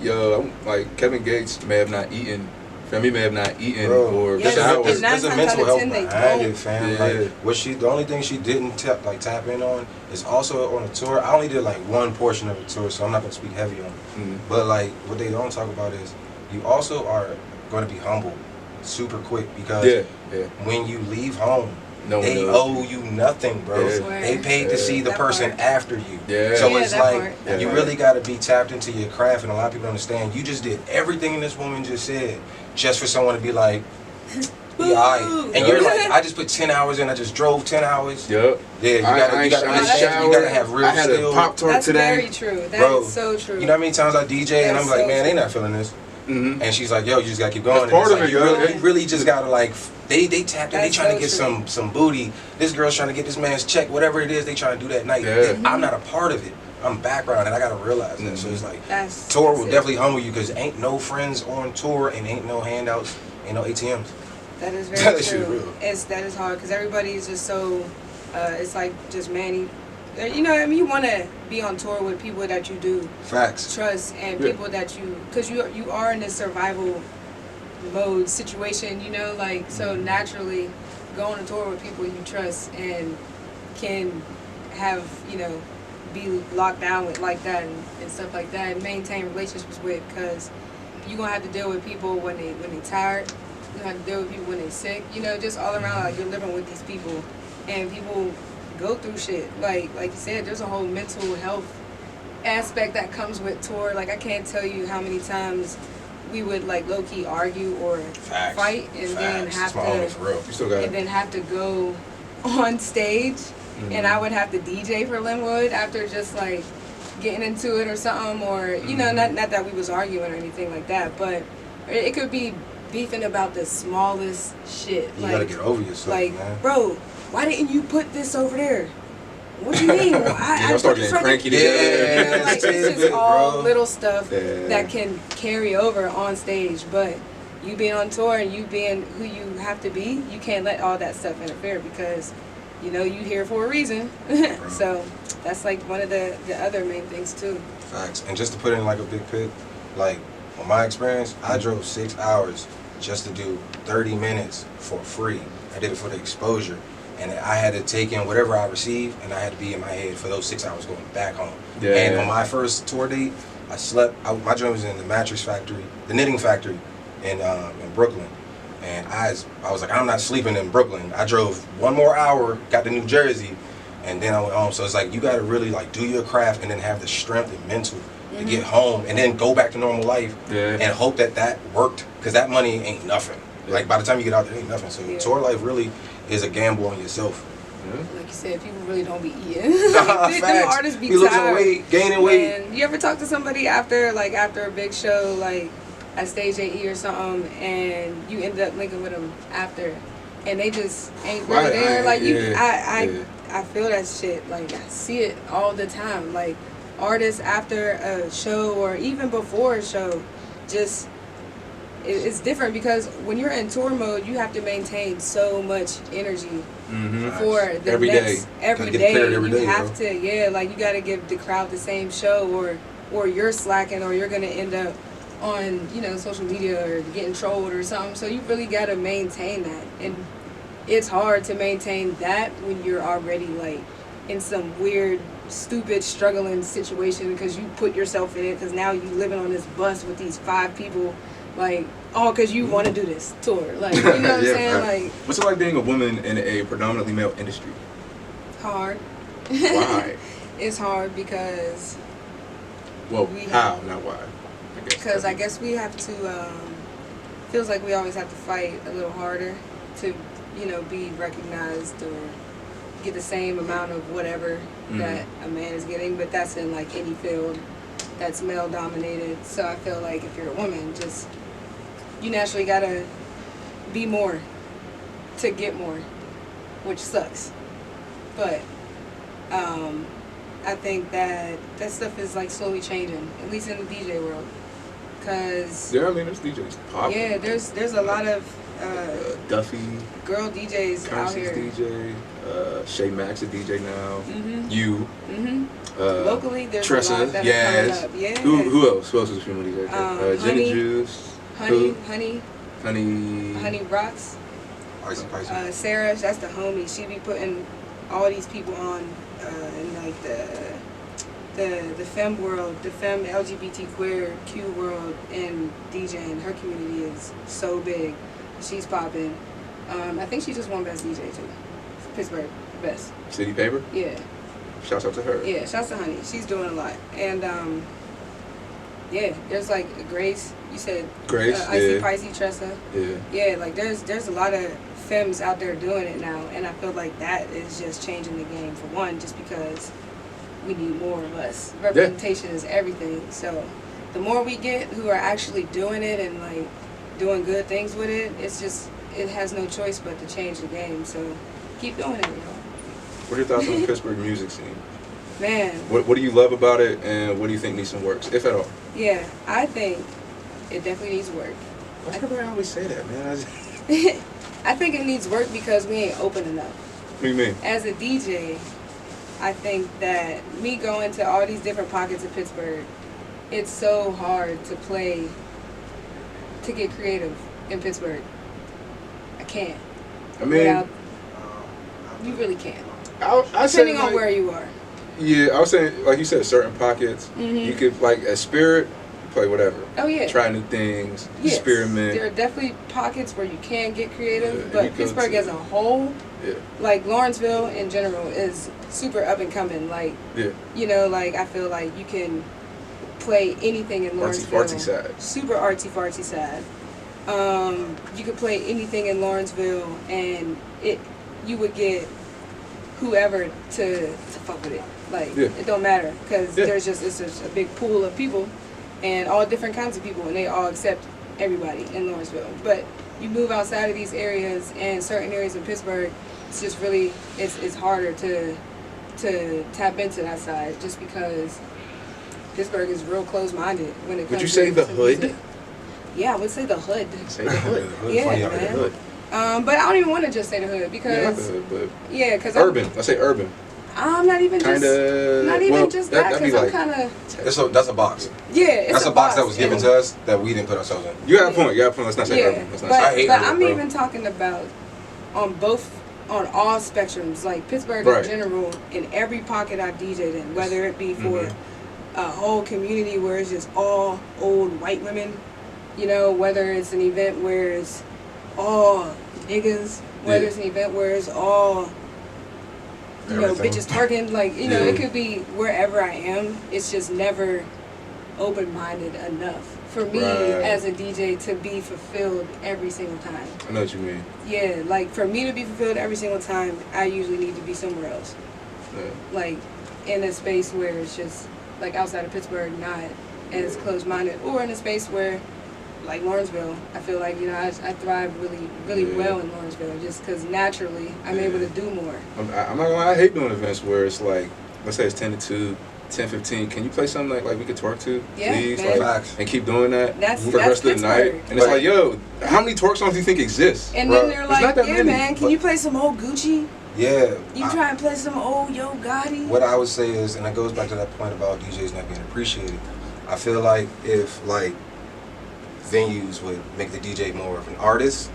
like Kevin Gates may have not eaten, Femi may have not eaten Bro, or Yeah, showered. and there's a nine times mental out of health 10 they behind don't. it, fam. Yeah. Like, the only thing she didn't tap in on is also on the tour. I only did like one portion of the tour, so I'm not gonna speak heavy on it. Mm. But like, what they don't talk about is you also are going to be humble super quick, because Yeah. when you leave home, No one they knows. owe you nothing, bro. Yeah. They paid to see the That person part. after you. Yeah. So Yeah, it's that like part, that you part. really got to be tapped into your craft, and a lot of people don't understand. You just did everything this woman just said, just for someone to be like, "Yeah, alright." And you're like, "I just put 10 hours in. I just drove 10 hours." Yup. Yeah, you gotta understand. You gotta have real I had skill. a Pop-Tart That's today. very true. That's Bro, so true. You know how many times I DJ and I'm That's like, so "Man, they true. not feeling this." Mm-hmm. And she's like, "Yo, you just gotta keep going." That's part And of it's it, like, yo. you really just gotta like, they tapped in. They That's trying to so get true. some booty. This girl's trying to get this man's check, whatever it is they trying to do that night. Yeah. I'm not a part of it. I'm background, and I gotta realize that. So it's like, That's tour will that's it. definitely humble you because ain't no friends on tour and ain't no handouts, ain't no ATMs. That is That very shit true. real. That is hard because everybody is just so. It's like just Manny. You know what I mean? You want to be on tour with people that you do Facts. trust and Yeah. people that because you are in this survival mode situation. You know, like so naturally, go on a tour with people you trust and can have be locked down with like that and stuff like that and maintain relationships with because you're gonna have to deal with people when they tired. You have to deal with people when they're sick. You know, just all around, like you're living with these people, and people go through shit. Like you said, there's a whole mental health aspect that comes with tour. Like I can't tell you how many times we would like low key argue or Facts. fight, and then Facts. have It's my homie to for real. You still got and then have to go on stage, and I would have to DJ for Linwood after just like getting into it or something, or not that we was arguing or anything like that, but it could be beefing about the smallest shit. You gotta get over yourself, like, man. bro, why didn't you put this over there? What do you mean? Y'all start getting cranky Yeah, together. like Yeah, it's just all bro. little stuff Yeah. that can carry over on stage, but you being on tour and you being who you have to be, you can't let all that stuff interfere because you here for a reason. So that's like one of the other main things too. Facts. And just to put in like a big pic, like on my experience, I drove 6 hours just to do 30 minutes for free. I did it for the exposure. And I had to take in whatever I received, and I had to be in my head for those 6 hours going back home. Yeah. And on my first tour date, I slept. My job was in the mattress factory, the knitting factory, in Brooklyn. And I was like, I'm not sleeping in Brooklyn. I drove 1 more hour, got to New Jersey, and then I went home. So it's like you got to really like do your craft and then have the strength and mental to get home and then go back to normal life and hope that worked, because that money ain't nothing. Like by the time you get out there, it ain't nothing. So tour life really is a gamble on yourself. Like you said, people really don't be eating. Nah, Them facts. artists be You losing tired. weight, gaining weight. And you ever talk to somebody after a big show, like at Stage AE or something, and you ended up linking with them after, and they just ain't really there? Like I feel that shit. Like I see it all the time. Like artists after a show or even before a show, just it's different because when you're in tour mode, you have to maintain so much energy for the Every next day. every Gotta get day. cleared every You day, have to like you got to give the crowd the same show, or you're slacking, or you're gonna end up on social media or getting trolled or something. So you really got to maintain that, and it's hard to maintain that when you're already like in some weird, stupid, struggling situation because you put yourself in it, because now you living on this bus with these 5 people, like all because you want to do this tour, like you know what I'm saying? Like, what's it like being a woman in a predominantly male industry? hard. Why? It's hard because Well, We how, not why. I guess we have to feels like we always have to fight a little harder to be recognized or get the same amount of whatever that a man is getting, but that's in like any field that's male dominated. So I feel like if you're a woman, just you naturally gotta be more to get more, which sucks. But I think that stuff is like slowly changing, at least in the DJ world. Cause I mean, there's DJs popping. yeah, there's a lot of Duffy, girl DJs out Constance here. DJ, Shay Max a DJ now. Mhm. You. Mhm. Uh, Locally, there's Tressa, a lot that Yaz. are coming up. Yeah. Who else? Who else is a female DJ? Gin Honey. and Juice. Honey Rocks. Icy. Sarah, that's the homie. She be putting all these people on in like the femme world, the femme LGBT queer Q world, and DJing. Her community is so big. She's popping. I think she just won Best DJ too. Pittsburgh best. City Paper. Yeah. Shouts out to her. Yeah, shouts to Honey. She's doing a lot. And yeah, there's like Grace. You said Grace. Icy Yeah. Pricey Tressa. Yeah. Yeah, like there's a lot of femmes out there doing it now, and I feel like that is just changing the game for one, just because we need more of us. Representation is everything. So the more we get who are actually doing it and like doing good things with it, it has no choice but to change the game. So keep doing it, y'all. What are your thoughts on the Pittsburgh music scene? Man. What do you love about it, and what do you think needs some work, if at all? Yeah, I think it definitely needs work. Why does everybody always say that, man? I think it needs work because we ain't open enough. What do you mean? As a DJ, I think that me going to all these different pockets of Pittsburgh, it's so hard to get creative in Pittsburgh. I can't. I mean, you really can't. I Depending say, on where you are. Yeah, I was saying, like you said, certain pockets, you could, like, at Spirit, play whatever. Oh, yeah. Try new things, Yes. experiment. There are definitely pockets where you can get creative, Yeah, you but go Pittsburgh to- as a whole, Yeah. like Lawrenceville in general, is super up and coming. Like, Yeah. you know, like I feel like you can play anything in Lawrenceville. Artsy-fartsy side. Super artsy-fartsy side. You could play anything in Lawrenceville, and you would get whoever to fuck with it. Like, Yeah. it don't matter, because Yeah. it's just a big pool of people, and all different kinds of people, and they all accept everybody in Lawrenceville. But you move outside of these areas, and certain areas in Pittsburgh, it's just really, it's harder to tap into that side, just because Pittsburgh is real close-minded when it comes to Would you say the to hood? music. Yeah, I would say the hood. Say the hood. Yeah, Funny out man. there. Hood. But I don't even want to just say the hood, Yeah, not the because hood, but because urban. Let's say urban. I'm not even Kind just of. not even well, just that, that'd be because I'm like. kind of That's a box. it's That's a box that was given and- to us that we didn't put ourselves in. You got a point. You got a point. Let's not say Yeah, urban. Let's not say I hate but urban, I'm bro. even talking about on all spectrums, like Pittsburgh Right. in general, in every pocket I've DJed in, whether it be for a whole community where it's just all old white women, you know, whether it's an event where it's all niggas, whether Yeah. it's an event where it's all, you know, Everything. bitches twerking, like, you know, Yeah. it could be wherever I am. It's just never open-minded enough for me Right. as a DJ to be fulfilled every single time. I know what you mean. Yeah, like for me to be fulfilled every single time, I usually need to be somewhere else. Yeah. Like in a space where it's just like outside of Pittsburgh, not as closed-minded, or in a space where, like Lawrenceville, I feel like, you know, I thrive really Yeah. well in Lawrenceville, just because naturally I'm able to do more. I'm not gonna lie, I hate doing events where it's like, let's say it's 10 to 2, 10:15. Can you play something like we could twerk to, Yeah, please? man. Like, Facts. and keep doing that That's for the rest of the night. Pittsburgh. And it's Right. like, yo, how many twerk songs do you think exist? And Bro, then they're it's like, not that yeah, many, man, can but- you play some old Gucci? Yeah. You try and play some old Yo Gotti? What I would say is, and it goes back to that point about DJs not being appreciated. I feel like if like venues would make the DJ more of an artist,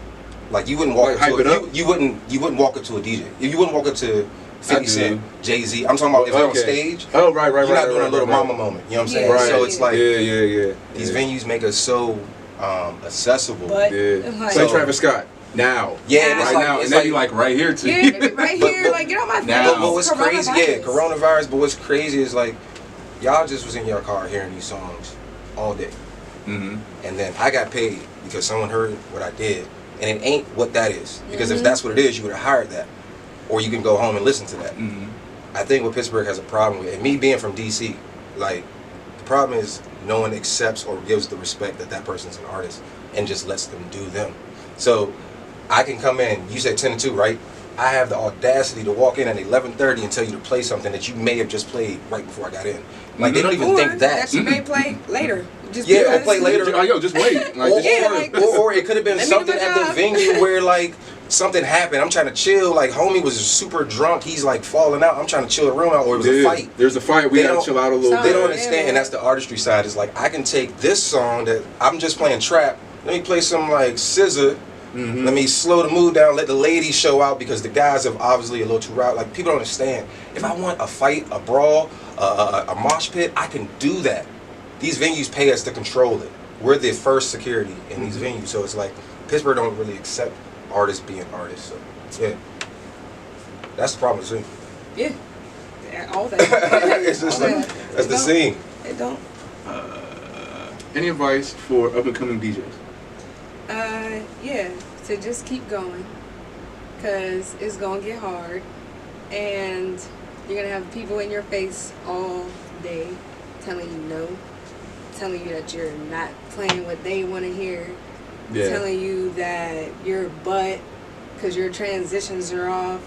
like you wouldn't walk Like, hype up it to up? you wouldn't walk up to a DJ. If you wouldn't walk up to I 50 do. Cent, Jay-Z. I'm talking about if they're on Okay. stage. Oh, right. You're not right, doing right, a little right, mama moment. You know what I'm saying? Yeah, Right. So it's like yeah. these yeah. venues make us so accessible. But Yeah. like, Say Travis Scott now. Yeah, and it's right like- now, it's and they be like right here too. yeah, right But- here, but- like get on my face. Now. But what's crazy, yeah, Coronavirus. coronavirus. But what's crazy is like, y'all just was in your car hearing these songs all day, Mm-hmm. and then I got paid because someone heard what I did, and it ain't what that is. Because Mhm. if that's what it is, you would have hired that, or you can go home and listen to that. Mm-hmm. I think what Pittsburgh has a problem with, and me being from DC, like the problem is no one accepts or gives the respect that that person's an artist and just lets them do them. So I can come in. You said 10 to 2, right? I have the audacity to walk in at 11:30 and tell you to play something that you may have just played right before I got in. Like they don't even Or think that. you may play later. Just Yeah, because- I'll play later. Oh, yo, just wait. Like, Or, just Yeah, wait. like- or it could have been Let me do something my at the job. venue where like something happened. I'm trying to chill. Like homie was super drunk. He's like falling out. I'm trying to chill the room out. Or it was a Yeah, fight. There's a fight. We They gotta don't- chill out a little Sound- They bit. don't Yeah, understand, man. and that's the artistry side. Is like I can take this song that I'm just playing trap. Let me play some like SZA. Mhm. Let me slow the mood down. Let the ladies show out because the guys have obviously a little too rowdy. Like people don't understand. If I want a fight, a brawl, a mosh pit, I can do that. These venues pay us to control it. We're the first security in these venues, so it's like Pittsburgh don't really accept artists being artists. So yeah. That's the problem too. Yeah. All that. It's just All like that. that's the It scene. don't- It don't. Any advice for up and coming DJs? Yeah, to just keep going, cause it's gonna get hard, and you're gonna have people in your face all day, telling you no, telling you that you're not playing what they want to hear, telling you that you're butt, cause your transitions are off,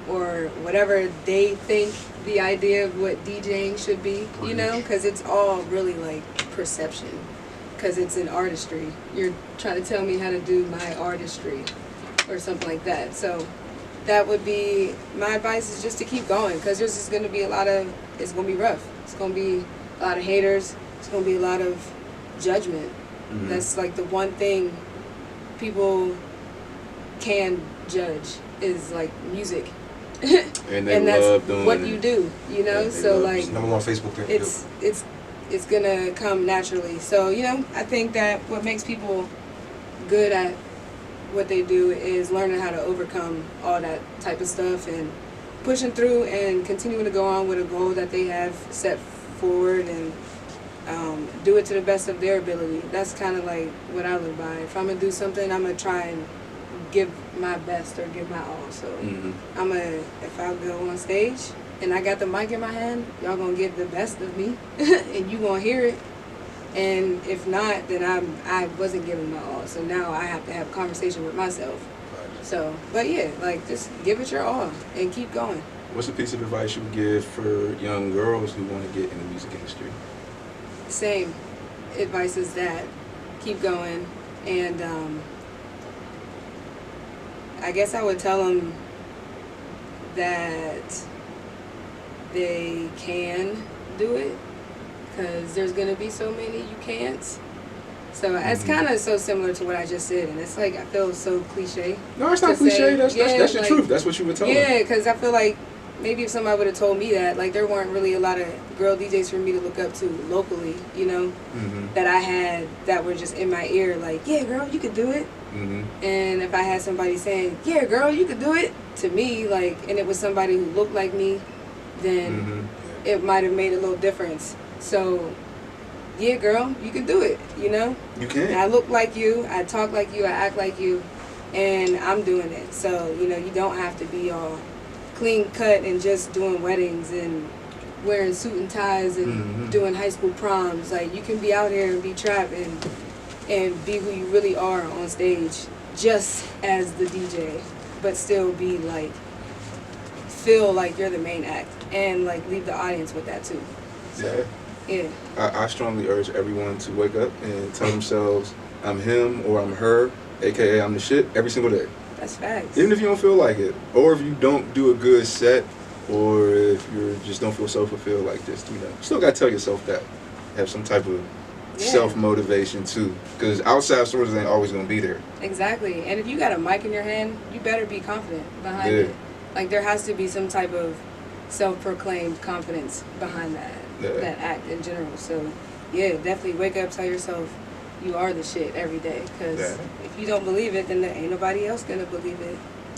or whatever they think the idea of what DJing should be, you know, cause it's all really like perception. Because it's an artistry. You're trying to tell me how to do my artistry or something like that. So that would be, my advice is just to keep going, because there's just going to be it's going to be rough. It's going to be a lot of haters. It's going to be a lot of judgment. Mm-hmm. That's like the one thing people can judge is like music. And they and love that's doing what it. you do, you know? Yeah, So love- like, It's number one Facebook thing. it's gonna come naturally. So, you know, I think that what makes people good at what they do is learning how to overcome all that type of stuff and pushing through and continuing to go on with a goal that they have set forward and do it to the best of their ability. That's kind of like what I live by. If I'm gonna do something, I'm gonna try and give my best or give my all. So if I go on stage and I got the mic in my hand, y'all gonna get the best of me and you gonna hear it. And if not, then I wasn't giving my all. So now I have to have a conversation with myself. So, but yeah, like just give it your all and keep going. What's a piece of advice you would give for young girls who want to get in the music industry? Same advice as that. Keep going. And I guess I would tell them that they can do it, because there's going to be so many you can't. So it's kind of so similar to what I just said, and it's like I feel so cliche. No, it's not to cliche. say, That's your like, truth. That's what you would tell them. Yeah, because I feel like maybe if somebody would have told me that, like there weren't really a lot of girl DJs for me to look up to locally, you know, that I had that were just in my ear, like, yeah, girl, you could do it. And if I had somebody saying, yeah, girl, you could do it, to me, like, and it was somebody who looked like me, then it might have made a little difference. So, yeah, girl, you can do it, you know? You can. I look like you, I talk like you, I act like you, and I'm doing it. So, you know, you don't have to be all clean cut and just doing weddings and wearing suit and ties and doing high school proms. Like, you can be out here and be trap and be who you really are on stage, just as the DJ, but still be like, feel like you're the main act, and like leave the audience with that too. So, yeah. I strongly urge everyone to wake up and tell themselves, I'm him or I'm her, aka I'm the shit, every single day. That's facts. Even if you don't feel like it, or if you don't do a good set, or if you just don't feel so fulfilled, like this, you know, you still gotta tell yourself that. Have some type of self-motivation too, because outside sources ain't always gonna be there. Exactly. And if you got a mic in your hand, you better be confident behind it. Like, there has to be some type of self-proclaimed confidence behind that act in general. So yeah, definitely wake up, tell yourself you are the shit every day, because if you don't believe it, then there ain't nobody else gonna believe it.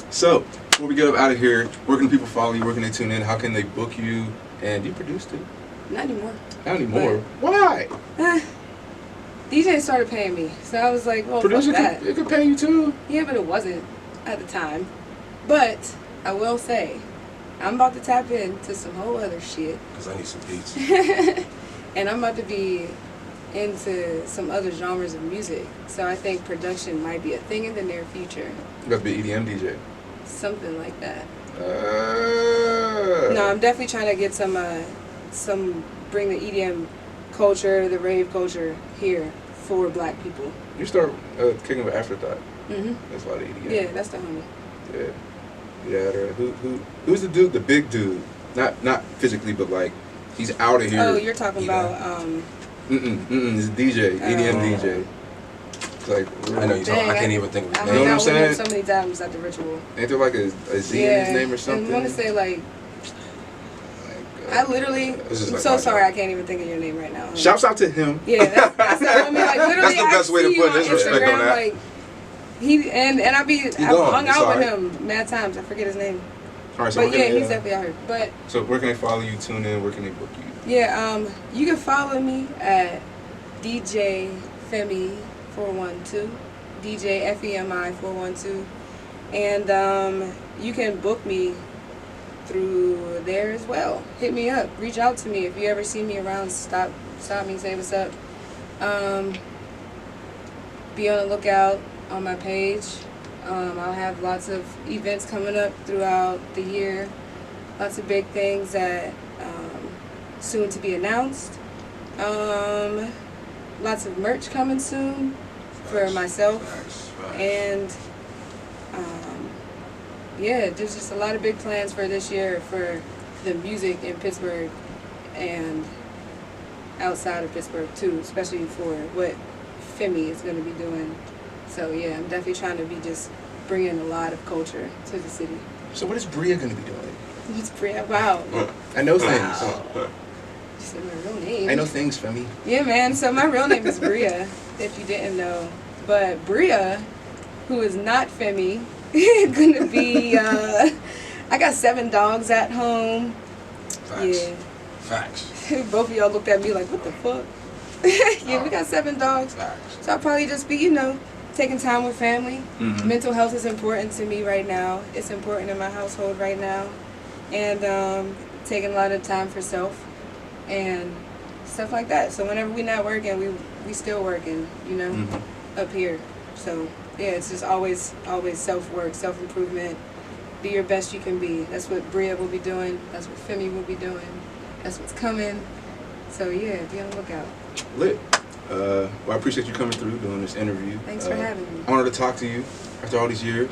So before we get up out of here, where can people follow you? Where can they tune in? How can they book you? And you produced it? Not anymore. Not anymore. Why? DJ started paying me, so I was like, well, Producer fuck that. it could pay you too. Yeah, but it wasn't at the time. But I will say, I'm about to tap into some whole other shit. Because I need some beats. And I'm about to be into some other genres of music. So I think production might be a thing in the near future. You got to be EDM DJ. Something like that. No, I'm definitely trying to get some bring the EDM culture, the rave culture here for black people. You start kicking with Afterthought. That's a lot of EDM. Yeah, that's the homie. Who's the dude? The big dude. Not physically, but like he's out of here. Oh, you're talking about He's a DJ, EDM DJ. It's like I know you talking. I can't even think of his I name. know what I'm hung out with him saying? so many times at the ritual. Ain't there like a Z in his name or something? I want to say like. I literally. I'm like so my sorry, job. I can't even think of your name right now. Shouts out to him. Yeah, that's the homie. Like literally, That's the best I way to see put you on his respect Instagram, on that. Like, he and I've gone. hung It's out with alright. him mad times. I forget his name. All right, so But where yeah, can they, he's definitely out here. But so where can they follow you, tune in, where can they book you? yeah, you can follow me at DJ Femi 412, DJ FEMI 412, and you can book me through there as well. Hit me up, reach out to me if you ever see me around. Stop me, say what's up. Be on the lookout on my page. I'll have lots of events coming up throughout the year. Lots of big things that soon to be announced. Lots of merch coming soon for myself. And yeah, there's just a lot of big plans for this year for the music in Pittsburgh and outside of Pittsburgh too, especially for what Femi is going to be doing. So yeah, I'm definitely trying to be just bringing a lot of culture to the city. So what is Bria going to be doing? It's pretty, wow. I know things. You said my real name. I know things, Femi. Yeah, man. So my real name is Bria, if you didn't know. But Bria, who is not Femi, gonna be. I got 7 dogs at home. Facts. Yeah. Facts. Both of y'all looked at me like, what the fuck? Yeah, we got 7 dogs. Facts. So I'll probably just be, taking time with family. Mm-hmm. Mental health is important to me right now. It's important in my household right now. And taking a lot of time for self and stuff like that. So whenever we're not working, we still working, Mm-hmm. up here. So yeah, it's just always self-work, self-improvement. Be your best you can be. That's what Bria will be doing. That's what Femi will be doing. That's what's coming. So yeah, be on the lookout. Lit. Well, I appreciate you coming through, doing this interview. Thanks for having me. Honored to talk to you after all these years.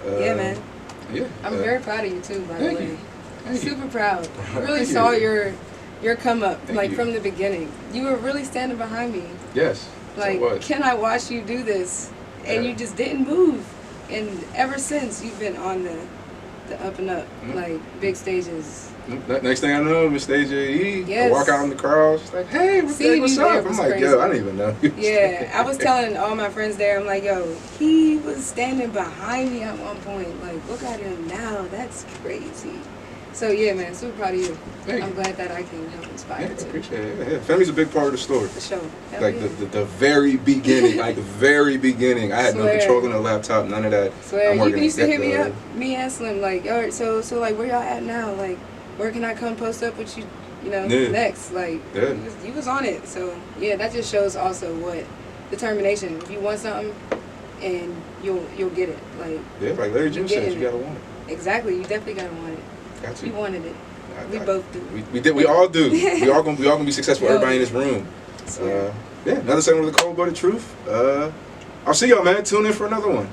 Yeah, man. Yeah. I'm very proud of you too, by the thank way. you. Thank you. Super proud. I really Thank saw you. your come up, Thank like you. from the beginning. You were really standing behind me. Yes. Like, so what? can I watch you do this? And Yeah. you just didn't move. And ever since, you've been on the up and up, Mhm. like big stages. Next thing I know, Miss Stage AE, I Yes. walk out in the crowd, she's like, hey, Seeing what's you there up? I'm was like, crazy. yo, I didn't even know. Yeah, I was telling all my friends there, I'm like, yo, he was standing behind me at one point. Like, look at him now. That's crazy. So yeah, man, super proud of you. Thank I'm you. glad that I can help Yeah, inspire too. appreciate it. Yeah. Family's a big part of the story. For sure. Hell Like yeah. the very beginning, I had no Swear. control on the laptop, none of that. Swear, I'm you working used to at hit me the- up, me and Slim, like, all right, so like, where y'all at now? Like, where can I come post up with you, Yeah. next? Like, Yeah. you was on it. So, yeah, that just shows also what determination. If you want something, and you'll get it. Like, Yeah, like Larry June said, getting you it. gotta want it. exactly, you definitely gotta want it. Got to. You wanted it. We both do. We all do. we all gonna be successful. Yo. Everybody in this room. Swear. Yeah, another segment of the Coleblooded Truth. I'll see y'all, man. Tune in for another one.